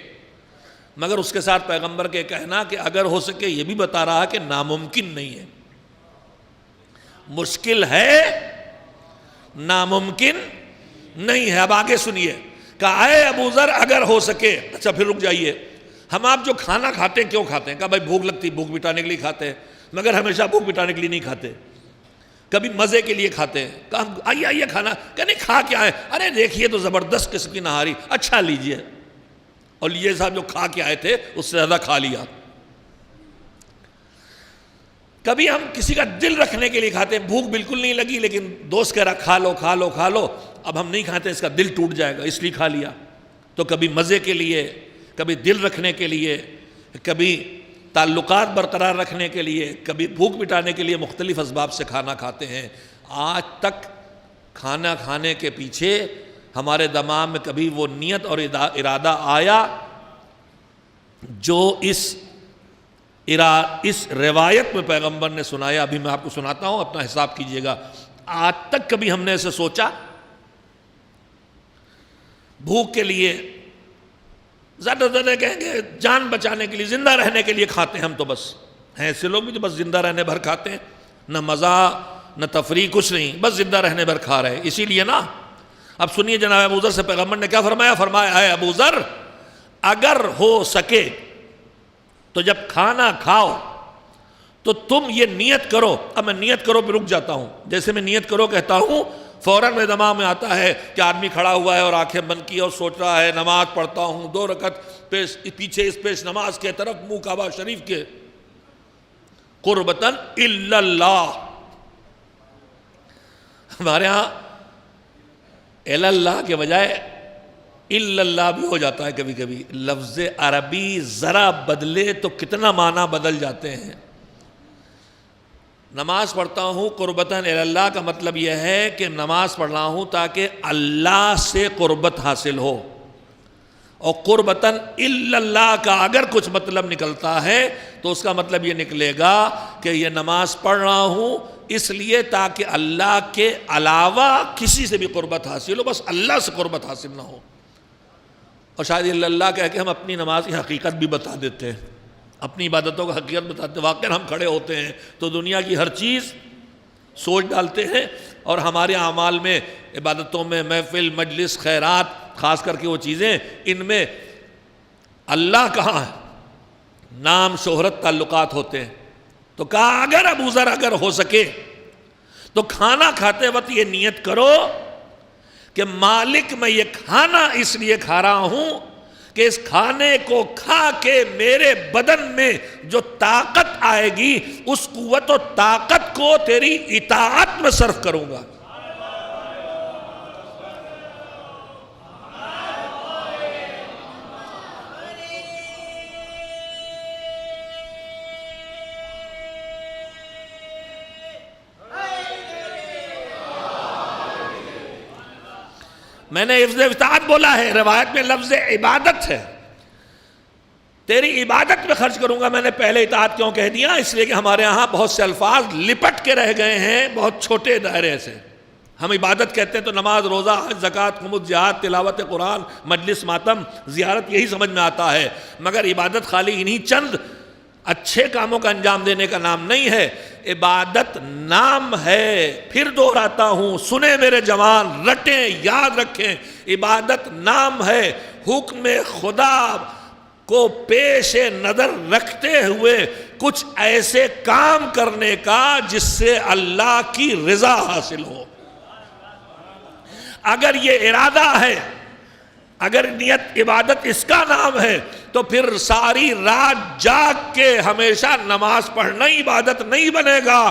مگر اس کے ساتھ پیغمبر کے کہنا کہ اگر ہو سکے یہ بھی بتا رہا کہ ناممکن نہیں ہے. مشکل ہے, ناممکن نہیں ہے. اب آگے سنیے, کہا اے ابو ذر اگر ہو سکے. اچھا پھر رک جائیے, ہم آپ جو کھانا کھاتے ہیں کیوں کھاتے ہیں؟ کہا بھائی بھوک لگتی, بھوک مٹانے کے لیے کھاتے ہیں, مگر ہمیشہ بھوک مٹانے کے لیے نہیں کھاتے, کبھی مزے کے لیے کھاتے ہیں. کہا آئیے آئیے کھانا, کہ نہیں کھا کیا ہے؟ ارے دیکھیے تو زبردست قسم کی نہاری. اچھا لیجئے. اور یہ صاحب جو کھا کے آئے تھے اس سے زیادہ کھا لیا. کبھی ہم کسی کا دل رکھنے کے لیے کھاتے ہیں, بھوک بالکل نہیں لگی لیکن دوست کہہ رہا کھا لو کھا لو کھا لو, اب ہم نہیں کھاتے, اس کا دل ٹوٹ جائے گا اس لیے کھا لیا. تو کبھی مزے کے لیے, کبھی دل رکھنے کے لیے, کبھی تعلقات برقرار رکھنے کے لیے, کبھی بھوک مٹانے کے لیے مختلف اسباب سے کھانا کھاتے ہیں. آج تک کھانا کھانے کے پیچھے ہمارے دماغ میں کبھی وہ نیت اور ارادہ آیا جو اس روایت میں پیغمبر نے سنایا؟ ابھی میں آپ کو سناتا ہوں, اپنا حساب کیجئے گا. آج تک کبھی ہم نے اسے سوچا؟ بھوک کے لیے، زیادہ زیادہ کہیں گے جان بچانے کے لیے، زندہ رہنے کے لیے کھاتے ہیں ہم تو بس، ہیں ایسے لوگ بھی تو بس زندہ رہنے بھر کھاتے ہیں، نہ مزہ نہ تفریح کچھ نہیں، بس زندہ رہنے بھر کھا رہے. اسی لیے نا اب سنیے جناب ابو ذر سے پیغمبر نے کیا فرمایا، فرمایا اے ابو ذر اگر ہو سکے تو جب کھانا کھاؤ تو تم یہ نیت کرو. اب میں نیت کرو پہ رک جاتا ہوں. جیسے میں نیت کرو کہتا ہوں فوراً میرے دماغ میں آتا ہے کہ آدمی کھڑا ہوا ہے اور آنکھیں بند کی اور سوچ رہا ہے نماز پڑھتا ہوں 2 رکعت پیچھے اس پیش نماز کے طرف منہ کعبہ شریف کے، قربتاً الا اللہ. ہمارے ہاں الا اللہ کے بجائے الا اللہ بھی ہو جاتا ہے کبھی کبھی. لفظ عربی ذرا بدلے تو کتنا معنی بدل جاتے ہیں. نماز پڑھتا ہوں قربتاً الی اللہ کا مطلب یہ ہے کہ نماز پڑھ رہا ہوں تاکہ اللہ سے قربت حاصل ہو، اور قربتاً الی اللہ کا اگر کچھ مطلب نکلتا ہے تو اس کا مطلب یہ نکلے گا کہ یہ نماز پڑھ رہا ہوں اس لیے تاکہ اللہ کے علاوہ کسی سے بھی قربت حاصل ہو، بس اللہ سے قربت حاصل نہ ہو. اور شاید الی اللہ کہہ کے ہم اپنی نماز کی حقیقت بھی بتا دیتے ہیں، اپنی عبادتوں کا حقیقت بتاتے ہیں. واقعاً ہم کھڑے ہوتے ہیں تو دنیا کی ہر چیز سوچ ڈالتے ہیں، اور ہمارے اعمال میں، عبادتوں میں، محفل، مجلس، خیرات، خاص کر کے وہ چیزیں ان میں اللہ کہاں ہے، نام، شہرت، تعلقات ہوتے ہیں. تو کہا اگر ابو ذر اگر ہو سکے تو کھانا کھاتے وقت یہ نیت کرو کہ مالک میں یہ کھانا اس لیے کھا رہا ہوں کہ اس کھانے کو کھا کے میرے بدن میں جو طاقت آئے گی اس قوت و طاقت کو تیری اطاعت میں صرف کروں گا. میں نے لفظ اطاعت بولا ہے، روایت میں لفظ عبادت ہے. تیری عبادت میں خرچ کروں گا. میں نے پہلے اطاعت کیوں کہہ دیا؟ اس لیے کہ ہمارے ہاں بہت سے الفاظ لپٹ کے رہ گئے ہیں بہت چھوٹے دائرے سے. ہم عبادت کہتے ہیں تو نماز، روزہ، حج، زکوٰۃ، خمس، جہاد، تلاوت قرآن، مجلس، ماتم، زیارت یہی سمجھ میں آتا ہے. مگر عبادت خالی انہی چند اچھے کاموں کا انجام دینے کا نام نہیں ہے. عبادت نام ہے. پھر دہراتا ہوں، سنیں میرے جوان، رٹیں، یاد رکھیں. عبادت نام ہے. حکم خدا کو پیش نظر رکھتے ہوئے کچھ ایسے کام کرنے کا جس سے اللہ کی رضا حاصل ہو. اگر یہ ارادہ ہے، اگر نیت عبادت اس کا نام ہے تو پھر ساری رات جاگ کے ہمیشہ نماز پڑھنا عبادت نہیں بنے گا.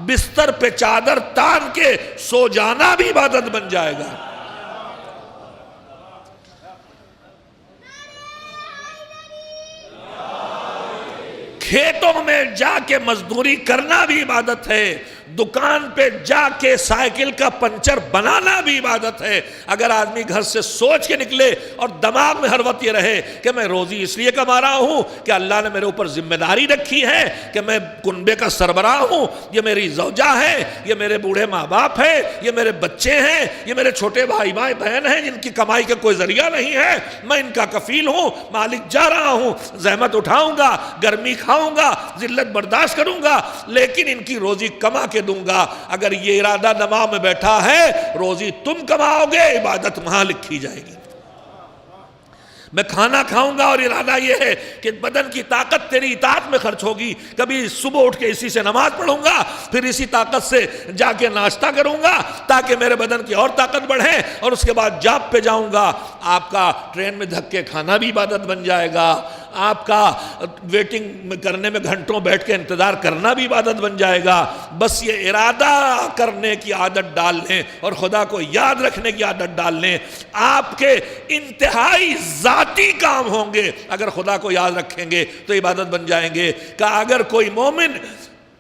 بستر پہ چادر تان کے سو جانا بھی عبادت بن جائے گا. کھیتوں میں جا کے مزدوری کرنا بھی عبادت ہے. دکان پہ جا کے سائیکل کا پنچر بنانا بھی عبادت ہے. اگر آدمی گھر سے سوچ کے نکلے اور دماغ میں ہر وقت یہ رہے کہ میں روزی اس لیے کما رہا ہوں کہ اللہ نے میرے اوپر ذمہ داری رکھی ہے کہ میں کنبے کا سربراہ ہوں، یہ میری زوجہ ہے، یہ میرے بوڑھے ماں باپ ہیں، یہ میرے بچے ہیں، یہ میرے چھوٹے بھائی بہن ہیں جن کی کمائی کا کوئی ذریعہ نہیں ہے، میں ان کا کفیل ہوں، مالک جا رہا ہوں، زحمت اٹھاؤں گا، گرمی کھاؤں گا، ذلت برداشت کروں گا، لیکن ان کی روزی کما کے دوں گا. اگر یہ ارادہ دماغ میں بیٹھا ہے، روزی تم کماؤ گے، عبادت وہاں لکھی جائے گی. میں کھانا کھاؤں گا اور ارادہ یہ ہے کہ بدن کی طاقت تیری اطاعت میں خرچ ہوگی. کبھی صبح اٹھ کے اسی سے نماز پڑھوں گا، پھر اسی طاقت سے جا کے ناشتہ کروں گا تاکہ میرے بدن کی اور طاقت بڑھے، اور اس کے بعد جاب پہ جاؤں گا. آپ کا ٹرین میں دھکے کھانا بھی عبادت بن جائے گا. آپ کا ویٹنگ کرنے میں گھنٹوں بیٹھ کے انتظار کرنا بھی عبادت بن جائے گا. بس یہ ارادہ کرنے کی عادت ڈال لیں اور خدا کو یاد رکھنے کی عادت ڈال لیں. آپ کے انتہائی ذاتی کام ہوں گے اگر خدا کو یاد رکھیں گے تو عبادت بن جائیں گے. کہ اگر کوئی مومن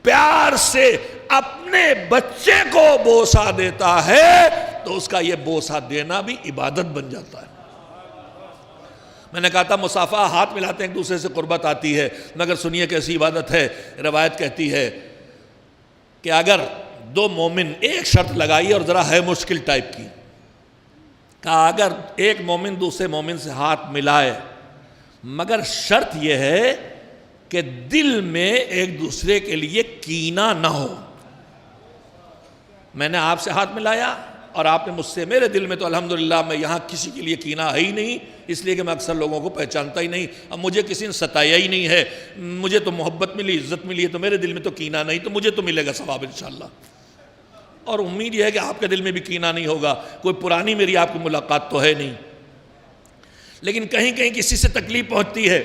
پیار سے اپنے بچے کو بوسہ دیتا ہے تو اس کا یہ بوسہ دینا بھی عبادت بن جاتا ہے. میں نے کہا تھا مصافحہ، ہاتھ ملاتے ہیں ایک دوسرے سے قربت آتی ہے، مگر سنیے کیسی عبادت ہے. روایت کہتی ہے کہ اگر دو مومن ایک شرط لگائی اور ذرا ہے مشکل ٹائپ کی، کہا اگر ایک مومن دوسرے مومن سے ہاتھ ملائے مگر شرط یہ ہے کہ دل میں ایک دوسرے کے لیے کینہ نہ ہو. میں نے آپ سے ہاتھ ملایا اور آپ نے مجھ سے, میرے دل میں تو الحمدللہ میں یہاں کسی کے لیے کینہ ہے ہی نہیں, اس لیے کہ میں اکثر لوگوں کو پہچانتا ہی نہیں, اب مجھے کسی نے ستایا ہی نہیں ہے, مجھے تو محبت ملی, عزت ملی ہے, تو میرے دل میں تو کینہ نہیں, تو مجھے تو ملے گا ثواب انشاءاللہ. اور امید یہ ہے کہ آپ کے دل میں بھی کینہ نہیں ہوگا, کوئی پرانی میری آپ کی ملاقات تو ہے نہیں. لیکن کہیں کہیں کسی سے تکلیف پہنچتی ہے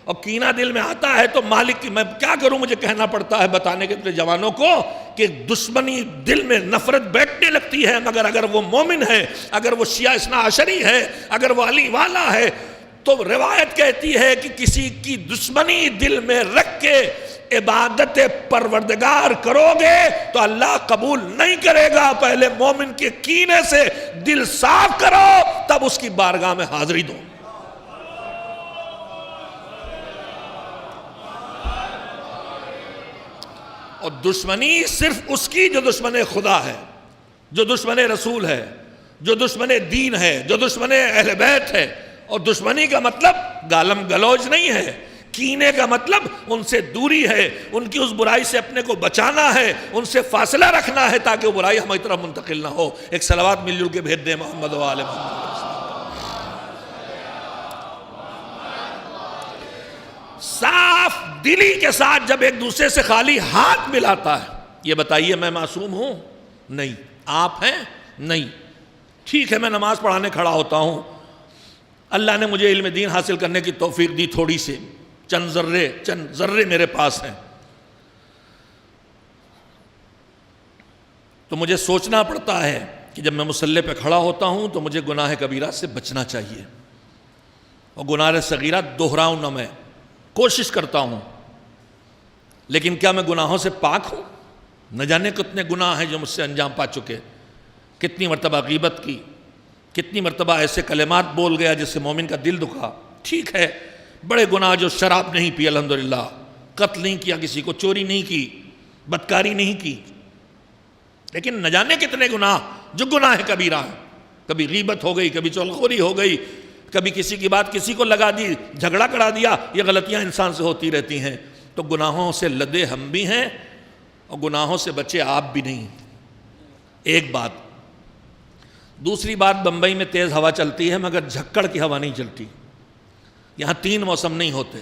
اور کینہ دل میں آتا ہے تو مالک کی میں کیا کروں, مجھے کہنا پڑتا ہے بتانے کے اپنے جوانوں کو کہ دشمنی دل میں نفرت بیٹھنے لگتی ہے, مگر اگر وہ مومن ہے, اگر وہ شیعہ اثنا عشری ہے, اگر وہ علی والا ہے, تو روایت کہتی ہے کہ کسی کی دشمنی دل میں رکھ کے عبادت پروردگار کرو گے تو اللہ قبول نہیں کرے گا. پہلے مومن کے کینے سے دل صاف کرو, تب اس کی بارگاہ میں حاضری دو. اور دشمنی صرف اس کی جو دشمن خدا ہے, جو دشمن رسول ہے, جو دشمن دین ہے, جو دشمن اہل بیت ہے. اور دشمنی کا مطلب گالم گلوچ نہیں ہے, کینے کا مطلب ان سے دوری ہے, ان کی اس برائی سے اپنے کو بچانا ہے, ان سے فاصلہ رکھنا ہے تاکہ وہ برائی ہماری طرف منتقل نہ ہو. ایک صلوات مل جل کے بھیج دیں محمد و آل محمد. صاف دلی کے ساتھ جب ایک دوسرے سے خالی ہاتھ ملاتا ہے, یہ بتائیے میں معصوم ہوں؟ نہیں. آپ ہیں؟ نہیں. ٹھیک ہے میں نماز پڑھانے کھڑا ہوتا ہوں, اللہ نے مجھے علم دین حاصل کرنے کی توفیق دی, تھوڑی سی چند ذرے میرے پاس ہیں, تو مجھے سوچنا پڑتا ہے کہ جب میں مصلی پہ کھڑا ہوتا ہوں تو مجھے گناہ کبیرہ سے بچنا چاہیے, اور گناہ صغیرہ دہراؤں نہ, میں کوشش کرتا ہوں. لیکن کیا میں گناہوں سے پاک ہوں؟ نہ جانے کتنے گناہ ہیں جو مجھ سے انجام پا چکے, کتنی مرتبہ غیبت کی, کتنی مرتبہ ایسے کلمات بول گیا جس سے مومن کا دل دکھا. ٹھیک ہے بڑے گناہ, جو شراب نہیں پی الحمدللہ, قتل نہیں کیا کسی کو, چوری نہیں کی, بدکاری نہیں کی, لیکن نہ جانے کتنے گناہ جو گناہ کبیرہ ہیں. کبھی غیبت ہو گئی, کبھی چغلخوری ہو گئی, کبھی کسی کی بات کسی کو لگا دی, جھگڑا کرا دیا. یہ غلطیاں انسان سے ہوتی رہتی ہیں. تو گناہوں سے لدے ہم بھی ہیں اور گناہوں سے بچے آپ بھی نہیں. ایک بات. دوسری بات, بمبئی میں تیز ہوا چلتی ہے مگر جھکڑ کی ہوا نہیں چلتی. یہاں 3 موسم نہیں ہوتے.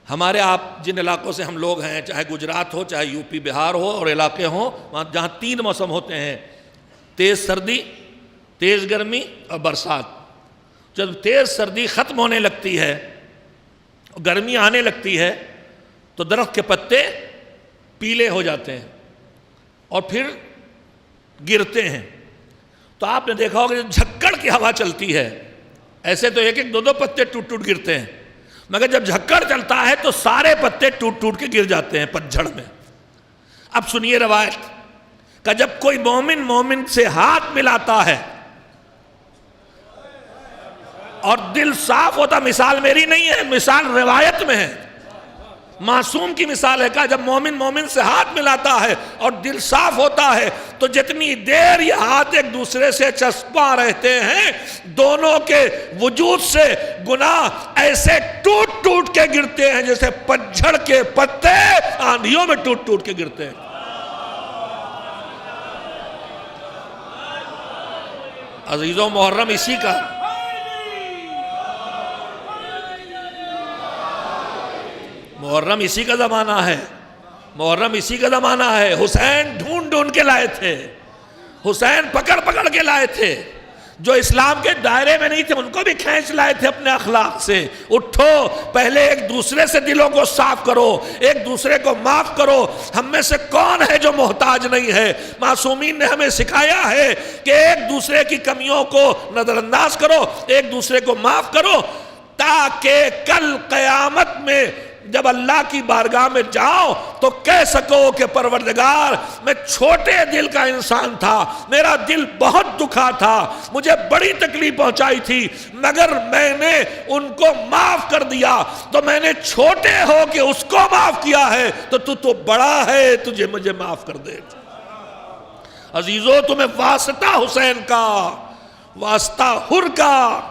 ہمارے آپ جن علاقوں سے ہم لوگ ہیں, چاہے گجرات ہو, چاہے یو پی بہار ہو, اور علاقے ہوں وہاں جہاں 3 موسم ہوتے ہیں, تیز سردی, تیز گرمی اور برسات. جب تیز سردی ختم ہونے لگتی ہے اور گرمی آنے لگتی ہے تو درخت کے پتے پیلے ہو جاتے ہیں اور پھر گرتے ہیں. تو آپ نے دیکھا ہوگا جب جھکڑ کی ہوا چلتی ہے ایسے تو 1-2 پتے ٹوٹ ٹوٹ گرتے ہیں, مگر جب جھکڑ چلتا ہے تو سارے پتے ٹوٹ ٹوٹ کے گر جاتے ہیں پتجھڑ میں. اب سنیے روایت کہ جب کوئی مومن سے ہاتھ ملاتا ہے اور دل صاف ہوتا, مثال میری نہیں ہے, مثال روایت میں ہے, معصوم کی مثال ہے, کہ جب مومن سے ہاتھ ملاتا ہے اور دل صاف ہوتا ہے تو جتنی دیر یہ ہاتھ ایک دوسرے سے چسپاں رہتے ہیں, دونوں کے وجود سے گناہ ایسے ٹوٹ ٹوٹ کے گرتے ہیں جیسے پتجھڑ کے پتے آندھیوں میں ٹوٹ ٹوٹ کے گرتے ہیں. عزیزوں محرم اسی کا محرم اسی کا زمانہ ہے, محرم اسی کا زمانہ ہے. حسین ڈھونڈ ڈھونڈ کے لائے تھے, حسین پکڑ پکڑ کے لائے تھے. جو اسلام کے دائرے میں نہیں تھے ان کو بھی کھینچ لائے تھے اپنے اخلاق سے. اٹھو, پہلے ایک دوسرے سے دلوں کو صاف کرو, ایک دوسرے کو معاف کرو. ہم میں سے کون ہے جو محتاج نہیں ہے؟ معصومین نے ہمیں سکھایا ہے کہ ایک دوسرے کی کمیوں کو نظر انداز کرو, ایک دوسرے کو معاف کرو, تاکہ کل قیامت میں جب اللہ کی بارگاہ میں جاؤ تو کہہ سکو کہ پروردگار میں چھوٹے دل کا انسان تھا, میرا دل بہت دکھا تھا, مجھے بڑی تکلیف پہنچائی تھی, مگر میں نے ان کو معاف کر دیا. تو میں نے چھوٹے ہو کے اس کو معاف کیا ہے, تو بڑا ہے, تجھے مجھے معاف کر دے. عزیزو تمہیں واسطہ حسین کا, واسطہ حر کا،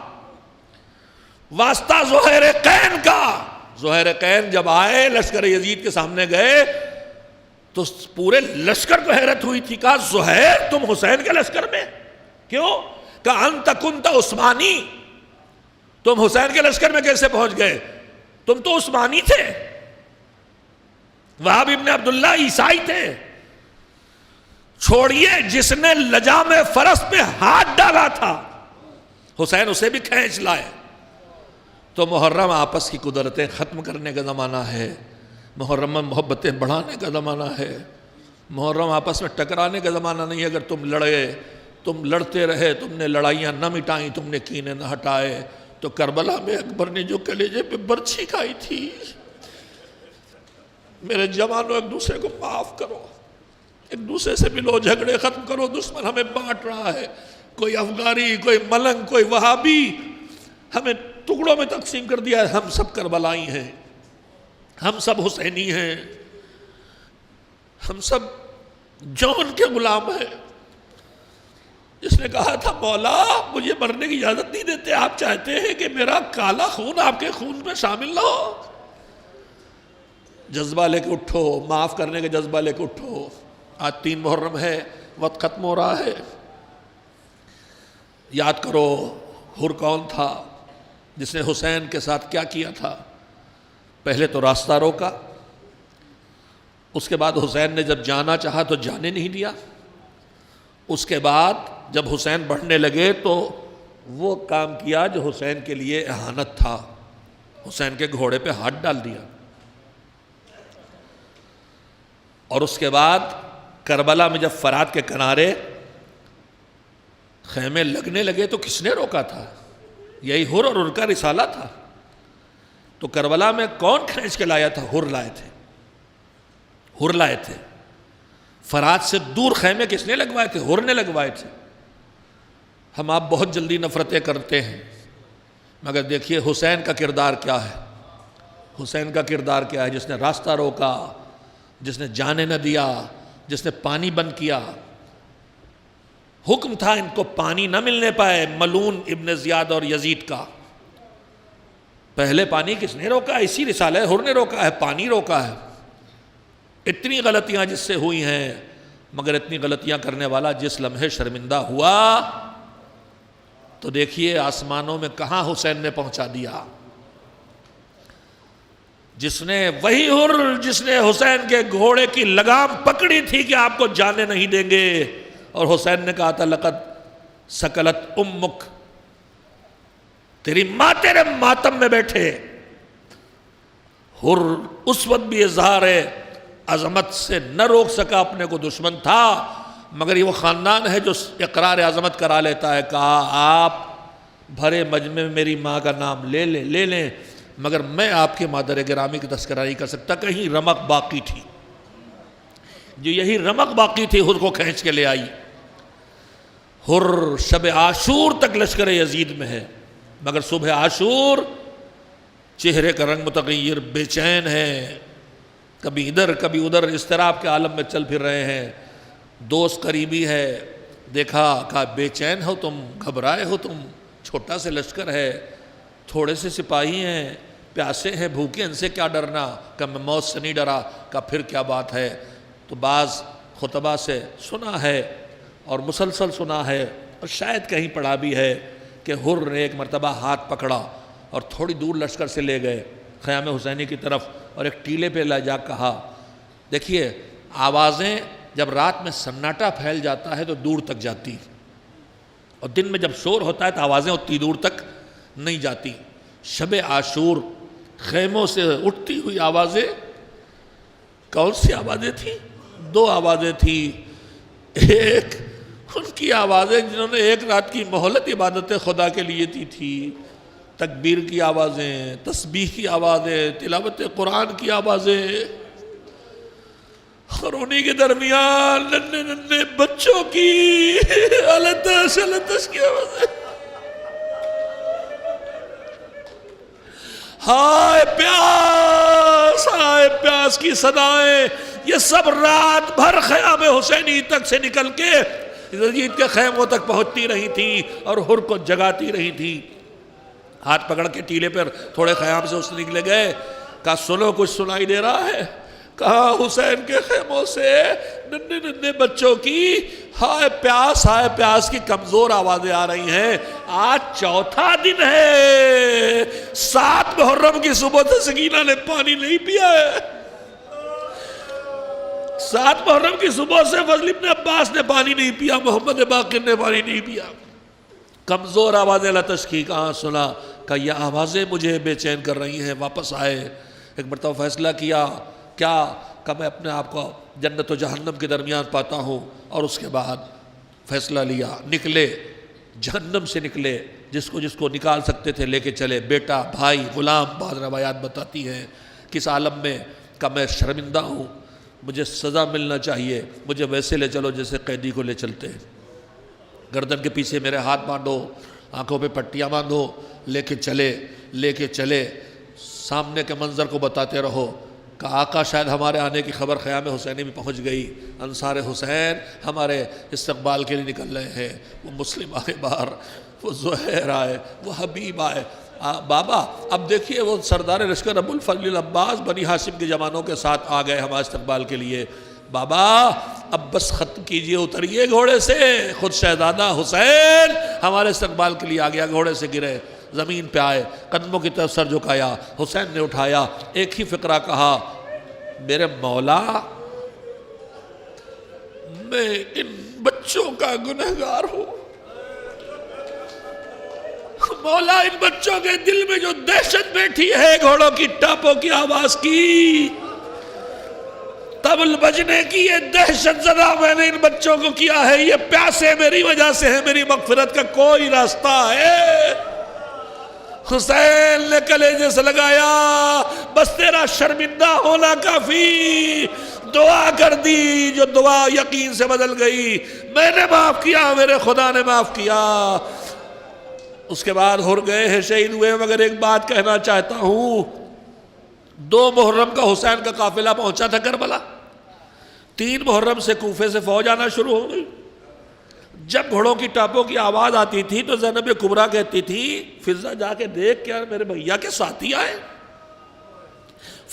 واسطہ زہیر قین کا۔ زہیر قین جب آئے لشکر یزید کے سامنے گئے تو پورے لشکر کو حیرت ہوئی تھی، کہا زہیر تم حسین کے لشکر میں؟ کیوں؟ کہا انت کنت عثمانی، تم حسین کے لشکر میں کیسے پہنچ گئے؟ تم تو عثمانی تھے، وہاب ابن عبداللہ عیسائی تھے۔ چھوڑیے جس نے لجام فرس پہ ہاتھ ڈالا تھا، حسین اسے بھی کھینچ لائے۔ تو محرم آپس کی قدرتیں ختم کرنے کا زمانہ ہے، محرم میں محبتیں بڑھانے کا زمانہ ہے، محرم آپس میں ٹکرانے کا زمانہ نہیں ہے۔ اگر تم لڑے، تم لڑتے رہے، تم نے لڑائیاں نہ مٹائیں، تم نے کینے نہ ہٹائے، تو کربلا میں اکبر نے جو کلیجے پہ برچھی کھائی تھی، میرے جوانوں ایک دوسرے کو معاف کرو، ایک دوسرے سے ملو، جھگڑے ختم کرو، دشمن ہمیں بانٹ رہا ہے، کوئی افغانی، کوئی ملنگ، کوئی وہابی، ہمیں ٹکڑوں میں تقسیم کر دیا ہے۔ ہم سب کربلائی ہیں، ہم سب حسینی ہیں، ہم سب جون کے غلام ہیں۔ جس نے کہا تھا مولا مجھے مرنے کی اجازت نہیں دیتے، آپ چاہتے ہیں کہ میرا کالا خون آپ کے خون میں شامل نہ ہو؟ جذبہ لے کے اٹھو، معاف کرنے کا جذبہ لے کے اٹھو۔ آج 3 محرم ہے، وقت ختم ہو رہا ہے۔ یاد کرو حر کون تھا، جس نے حسین کے ساتھ کیا کیا تھا؟ پہلے تو راستہ روکا، اس کے بعد حسین نے جب جانا چاہا تو جانے نہیں دیا، اس کے بعد جب حسین بڑھنے لگے تو وہ کام کیا جو حسین کے لیے اہانت تھا، حسین کے گھوڑے پہ ہاتھ ڈال دیا۔ اور اس کے بعد کربلا میں جب فرات کے کنارے خیمے لگنے لگے تو کس نے روکا تھا؟ یہی حر اور حر کا رسالہ تھا۔ تو کربلا میں کون کھینچ کے لایا تھا؟ حر لائے تھے، حر لائے تھے۔ فرات سے دور خیمے کس نے لگوائے تھے؟ حر نے لگوائے تھے۔ ہم آپ بہت جلدی نفرتیں کرتے ہیں، مگر دیکھیے حسین کا کردار کیا ہے، حسین کا کردار کیا ہے؟ جس نے راستہ روکا، جس نے جانے نہ دیا، جس نے پانی بند کیا۔ حکم تھا ان کو پانی نہ ملنے پائے، ملعون ابن زیاد اور یزید کا۔ پہلے پانی کس نے روکا؟ اسی رسالہ حر نے روکا ہے، پانی روکا ہے۔ اتنی غلطیاں جس سے ہوئی ہیں، مگر اتنی غلطیاں کرنے والا جس لمحے شرمندہ ہوا تو دیکھیے آسمانوں میں کہاں حسین نے پہنچا دیا۔ جس نے وہی حر جس نے حسین کے گھوڑے کی لگام پکڑی تھی کہ آپ کو جانے نہیں دیں گے، اور حسین نے کہا تھا لقد سکلت امک، تیری ماں تیرے ماتم میں بیٹھے۔ حر اس وقت بھی اظہار عظمت سے نہ روک سکا، اپنے کو دشمن تھا، مگر یہ وہ خاندان ہے جو اقرار عظمت کرا لیتا ہے۔ کہا آپ بھرے مجمع میں میری ماں کا نام لے لیں، مگر میں آپ کے مادر گرامی کی تذکرہ نہیں کر سکتا۔ کہیں رمق باقی تھی، جو یہی رمق باقی تھی حر کو کھینچ کے لے آئی۔ حر شب عاشور تک لشکر یزید میں ہے، مگر صبح عاشور چہرے کا رنگ متغیر، بے چین ہے، کبھی ادھر کبھی ادھر اضطراب کے عالم میں چل پھر رہے ہیں۔ دوست قریبی ہے، دیکھا، کہا بے چین ہو تم، گھبرائے ہو تم، چھوٹا سے لشکر ہے، تھوڑے سے سپاہی ہیں، پیاسے ہیں، بھوکے، ان سے کیا ڈرنا؟ کہ میں موت سے نہیں ڈرا۔ کہ پھر کیا بات ہے؟ تو بعض خطبہ سے سنا ہے اور مسلسل سنا ہے، اور شاید کہیں پڑھا بھی ہے کہ حر نے ایک مرتبہ ہاتھ پکڑا اور تھوڑی دور لشکر سے لے گئے خیام حسینی کی طرف، اور ایک ٹیلے پہ لے جا کہا۔ دیکھیے آوازیں جب رات میں سناٹا پھیل جاتا ہے تو دور تک جاتی، اور دن میں جب شور ہوتا ہے تو آوازیں اتنی دور تک نہیں جاتی۔ شب عاشور خیموں سے اٹھتی ہوئی آوازیں، کون سی آوازیں تھیں؟ 2 آوازیں تھیں۔ ایک ان کی آوازیں جنہوں نے ایک رات کی مہلت عبادت خدا کے لیے دی تھی، تکبیر کی آوازیں، تسبیح کی آوازیں، تلاوت قرآن کی آوازیں، اور انہی کے درمیان ننھے ننھے بچوں کی التش التش کی آوازیں، ہائے پیاس کی صدائیں۔ یہ سب رات بھر خیام حسینی تک سے نکل کے یزید کے خیموں تک پہنچتی رہی تھی اور حر کو جگاتی رہی تھی۔ ہاتھ پکڑ کے ٹیلے پر تھوڑے خیام سے اس نے نکلے گئے، کہا سنو کچھ سنائی دے رہا ہے؟ کہا حسین کے خیموں سے ننھے ننھے بچوں کی ہائے پیاس کی کمزور آوازیں آ رہی ہیں۔ آج چوتھا دن ہے، 7 محرم کی صبح سے سکینہ نے پانی نہیں پیا ہے۔ 7 محرم کی صبح سے فضل ابن عباس نے پانی نہیں پیا، محمد باقر نے پانی نہیں پیا۔ کمزور آوازیں لتش کی، کہاں سنا؟ کہ یہ آوازیں مجھے بے چین کر رہی ہیں۔ واپس آئے، ایک مرتبہ فیصلہ کیا، کیا کہ میں اپنے آپ کو جنت و جہنم کے درمیان پاتا ہوں، اور اس کے بعد فیصلہ لیا، نکلے، جہنم سے نکلے، جس کو نکال سکتے تھے لے کے چلے، بیٹا، بھائی، غلام۔ بعض روایات بتاتی ہیں کس عالم میں، کہ میں شرمندہ ہوں، مجھے سزا ملنا چاہیے، مجھے ویسے لے چلو جیسے قیدی کو لے چلتے ہیں، گردن کے پیچھے میرے ہاتھ باندھو، آنکھوں پہ پٹیاں باندھو، لے کے چلے، سامنے کے منظر کو بتاتے رہو کہ آقا شاید ہمارے آنے کی خبر خیام حسینی میں پہنچ گئی، انصار حسین ہمارے استقبال کے لیے نکل رہے ہیں۔ وہ مسلم آئے باہر، وہ زہیر آئے، وہ حبیب آئے۔ بابا اب دیکھیے وہ سردار لشکر ابو الفضل العباس بنی ہاشم کے جوانوں کے ساتھ آ گئے ہمارے استقبال کے لیے۔ بابا اب بس ختم کیجئے، اتریے گھوڑے سے۔ خود شہزادہ حسین ہمارے استقبال کے لیے آ گیا، گھوڑے سے گرے، زمین پہ آئے، قدموں کی طرف سر جھکایا، حسین نے اٹھایا، ایک ہی فقرہ کہا، میرے مولا میں ان بچوں کا گنہگار ہوں، مولا ان بچوں کے دل میں جو دہشت بیٹھی ہے گھوڑوں کی ٹاپوں کی آواز کی، طبل بجنے کی یہ دہشت زدہ میں نے ان بچوں کو کیا ہے، یہ پیاسے میری وجہ سے ہے، میری مغفرت کا کوئی راستہ ہے؟ حسین نے کلیجے سے لگایا، بس تیرا شرمندہ ہونا کافی، دعا کر دی جو دعا یقین سے بدل گئی، میں نے معاف کیا، میرے خدا نے معاف کیا۔ اس کے بعد ہر گئے ہیں، شہید ہوئے، مگر ایک بات کہنا چاہتا ہوں، 2 محرم کا حسین کا قافلہ پہنچا تھا کربلا، 3 محرم سے کوفے سے فوج آنا شروع ہو گئی۔ جب گھوڑوں کی ٹاپوں کی آواز آتی تھی تو زینب کبریٰ کہتی تھی، فضہ جا کے دیکھ کیا میرے بھیا کے ساتھی آئے۔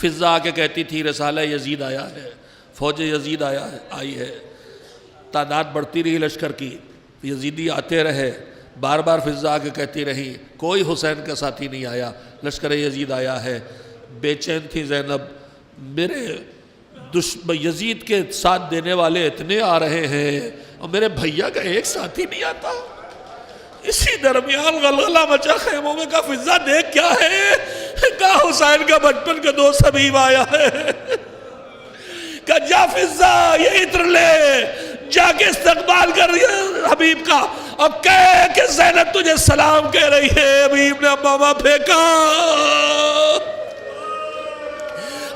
فضہ آ کے کہتی تھی رسالہ یزید آیا ہے، فوج یزید آئی ہے۔ تعداد بڑھتی رہی لشکر کی، یزیدی آتے رہے، بار بار فضہ آ کے کہتی رہی، کوئی حسین کا ساتھی نہیں آیا، لشکر یزید آیا ہے۔ بے چین تھی زینب، میرے یزید کے ساتھ دینے والے اتنے آ رہے ہیں اور میرے بھیا کا ایک ساتھی نہیں آتا۔ اسی درمیان غلغلہ مچا خیموں میں، کہا فضہ دیکھ کیا ہے؟ کہا حسین کا بچپن کا دوست حبیب آیا ہے۔ کہا جا فضہ یہ عطر لے، جا کے استقبال کر حبیب کا، اور کہہ کہ زینب تجھے سلام کہہ رہی ہے۔ حبیب نے امامہ پھینکا۔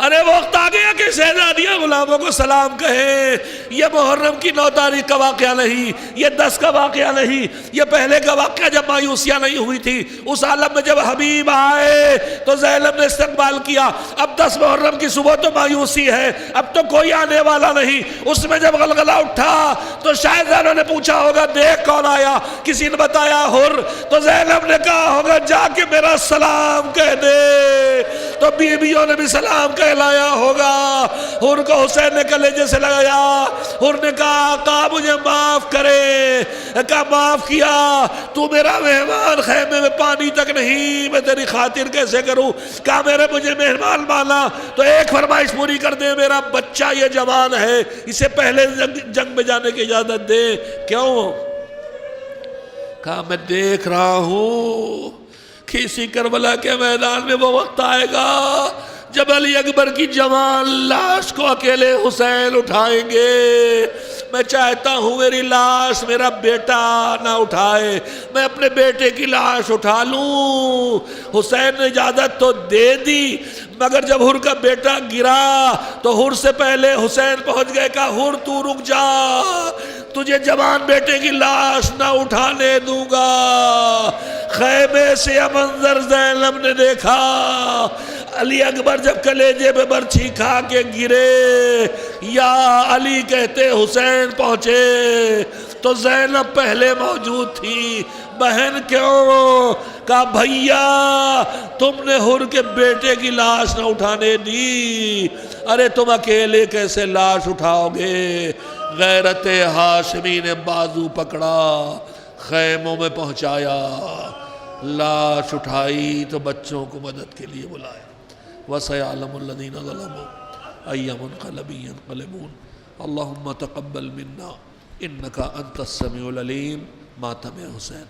ارے وقت آ گیا کہ شہزادیاں غلاموں کو سلام کہیں۔ یہ محرم کی 9 تاریخ کا واقعہ نہیں، یہ 10 کا واقعہ نہیں، یہ پہلے کا واقعہ جب مایوسیاں نہیں ہوئی تھی۔ اس عالم میں جب حبیب آئے تو زینب نے استقبال کیا۔ اب 10 محرم کی صبح تو مایوسی ہے، اب تو کوئی آنے والا نہیں۔ اس میں جب غلغلہ اٹھا تو شاید زینب نے پوچھا ہوگا دیکھ کون آیا، کسی نے بتایا حر، تو زینب نے کہا ہوگا جا کے میرا سلام کہہ دے، تو بیویوں نے بھی سلام کہلایا ہوگا۔ حر کو حسین نے کلیجے سے لگایا، حر نے کہا آقا مجھے معاف کرے، کہا معاف کیا، تو میرا مہمان، خیمے میں پانی تک نہیں، میں تیری خاطر کیسے کروں؟ کہا میرے مجھے مہمان مانا تو ایک فرمائش پوری کر دے، میرا بچہ یہ جوان ہے، اسے پہلے جنگ میں جانے کی اجازت دے۔ کیوں؟ کہا میں دیکھ رہا ہوں کہ اسی کربلا کے میدان میں وہ وقت آئے گا جب علی اکبر کی جوان لاش کو اکیلے حسین اٹھائیں گے۔ میں چاہتا ہوں میری لاش میرا بیٹا نہ اٹھائے، میں اپنے بیٹے کی لاش اٹھا لوں۔ حسین نے اجازت تو دے دی، مگر جب حر کا بیٹا گرا تو حر سے پہلے حسین پہنچ گئے، کہا حر تو رک جا، تجھے جوان بیٹے کی لاش نہ اٹھانے دوں گا۔ خیمے سے یہ منظر زینب نے دیکھا، علی اکبر جب کلیجے پہ برچھی کھا کے گرے، یا علی کہتے حسین پہنچے، تو زینب پہلے موجود تھی. بہن کیوں؟ کہا بھیا تم نے حر کے بیٹے کی لاش نہ اٹھانے دی. ارے تم اکیلے کیسے لاش اٹھاؤ گے؟ غیرت ہاشمی نے بازو پکڑا، خیموں میں پہنچایا، لاش اٹھائی تو بچوں کو مدد کے لیے بلایا. وَسَيَعْلَمُ الَّذِينَ ظَلَمُوا أَيَّ مُنْقَلَبٍ يَنْقَلِبُونَ. اللهم تقبل منا انك انت السميع العليم. ماتم حسین.